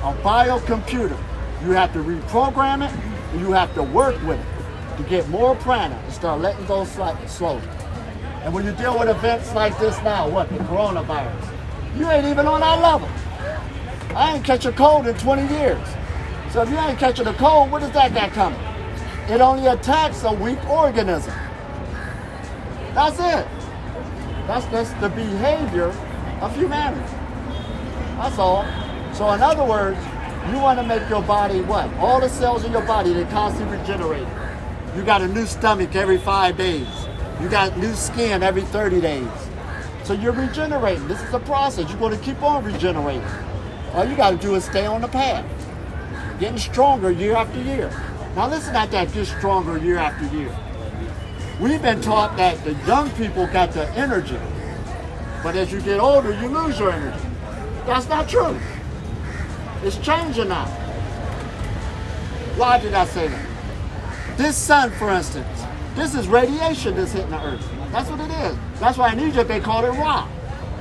Speaker 1: A biocomputer. You have to reprogram it, and you have to work with it to get more prana and start letting go slowly. And when you deal with events like this now, the coronavirus, you ain't even on our level. I ain't catch a cold in 20 years. So if you ain't catching a cold, what does that got coming? It only attacks a weak organism. That's it. That's the behavior of humanity. That's all. So in other words, you want to make your body what? All the cells in your body, they constantly regenerate. You got a new stomach every 5 days. You got new skin every 30 days. So you're regenerating. This is a process. You're going to keep on regenerating. All you got to do is stay on the path. getting stronger year after year. Now listen at that, get stronger year after year. We've been taught that the young people got the energy, but as you get older, you lose your energy. That's not true. It's changing now. Why did I say that? This sun, for instance, this is radiation that's hitting the earth. That's what it is. That's why in Egypt they call it Ra.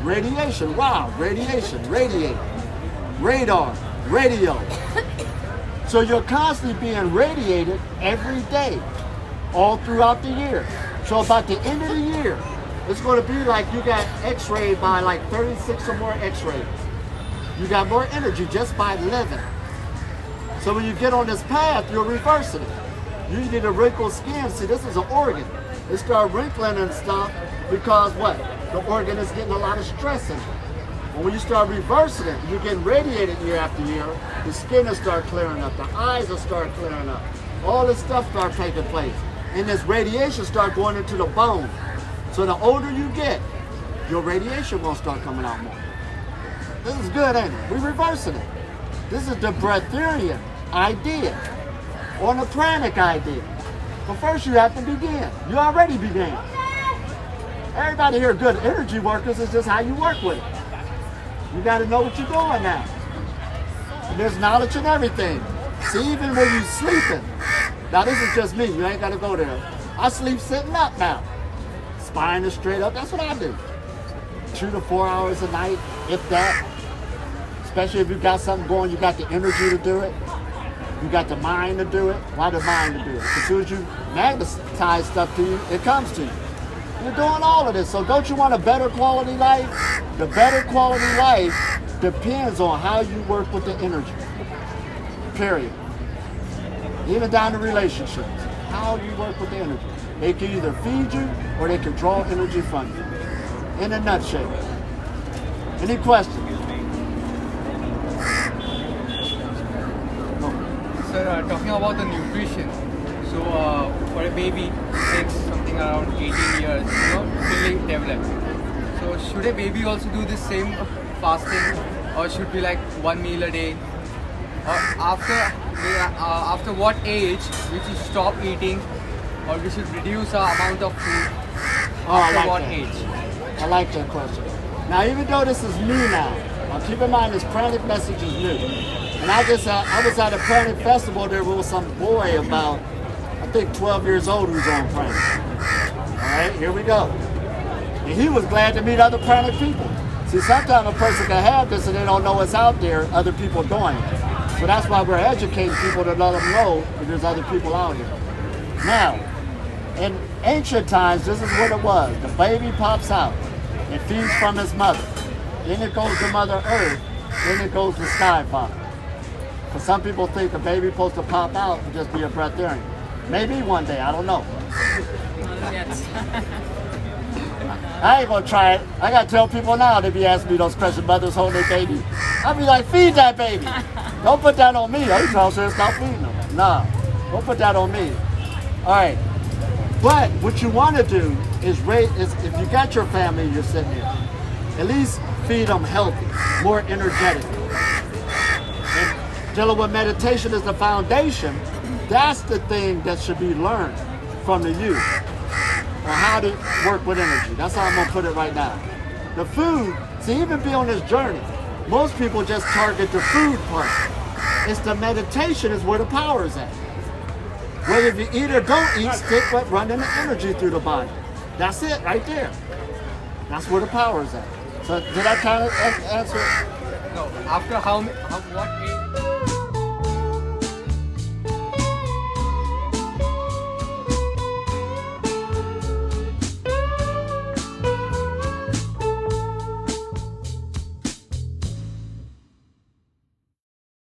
Speaker 1: Radiation, Ra, radiation, radiate, radar, radio. So you're constantly being radiated every day, all throughout the year. So about the end of the year, it's going to be like you got x-rayed by like 36 or more x-rays. You got more energy just by living. So when you get on this path, you're reversing it. You need a wrinkled skin. See, this is an organ. It start wrinkling and stuff because what? The organ is getting a lot of stress in it. And when you start reversing it, you're getting radiated year after year, the skin will start clearing up, the eyes will start clearing up. All this stuff start taking place. And this radiation start going into the bone. So the older you get, your radiation won't start coming out more. This is good, ain't it? We're reversing it. This is the Breatharian idea, or the pranic idea. But first you have to begin. You already began. Everybody here good energy workers, is just how you work with it. You got to know what you're doing now. And there's knowledge in everything. See, even when you're sleeping. Now this is just me, you ain't got to go there. I sleep sitting up now. Spine is straight up, that's what I do. 2 to 4 hours a night, if that. Especially if you got something going, you got the energy to do it. You got the mind to do it. Why the mind to do it? As soon as you magnetize stuff to you, it comes to you. You're doing all of this, so don't you want a better quality life? The better quality life depends on how you work with the energy. Period. Even down to relationships. How you work with the energy. They can either feed you or they can draw energy from you. In a nutshell. Any questions?
Speaker 5: Sir, talking about the nutrition. So for a baby, it takes something around 18 years, till it develops. So should a baby also do the same fasting, or should be like one meal a day? Or after what age we should stop eating, or we should reduce our amount of food? After what age?
Speaker 1: I like that question. Now, even though this is new now keep in mind this pranic message is new. And I was at a pranic festival. There was some boy about, I think 12 years old who's on pranic. All right, here we go. And he was glad to meet other pranic people. See, sometimes a person can have this and they don't know what's out there, other people doing it. So that's why we're educating people to let them know that there's other people out here. Now, in ancient times, this is what it was. The baby pops out and feeds from his mother. Then it goes to Mother Earth. Then it goes to Sky Father. Because some people think the baby's supposed to pop out and just be a breatharian. Maybe one day, I don't know. I ain't gonna try it. I gotta tell people now, they be asking me those questions, mothers holding their baby. I'll be like, feed that baby. Don't put that on me. I tell them, stop feeding them. Nah, don't put that on me. All right. But what you want to do is if you got your family, you're sitting here, at least feed them healthy, more energetic. And dealing with meditation is the foundation. That's the thing that should be learned from the youth on how to work with energy. That's how I'm going to put it right now. The food, see, even be on this journey, most people just target the food part. It's the meditation is where the power is at. Whether if you eat or don't eat, stick with running the energy through the body. That's it right there. That's where the power is at. So did I kind of answer it?
Speaker 5: No, after what age?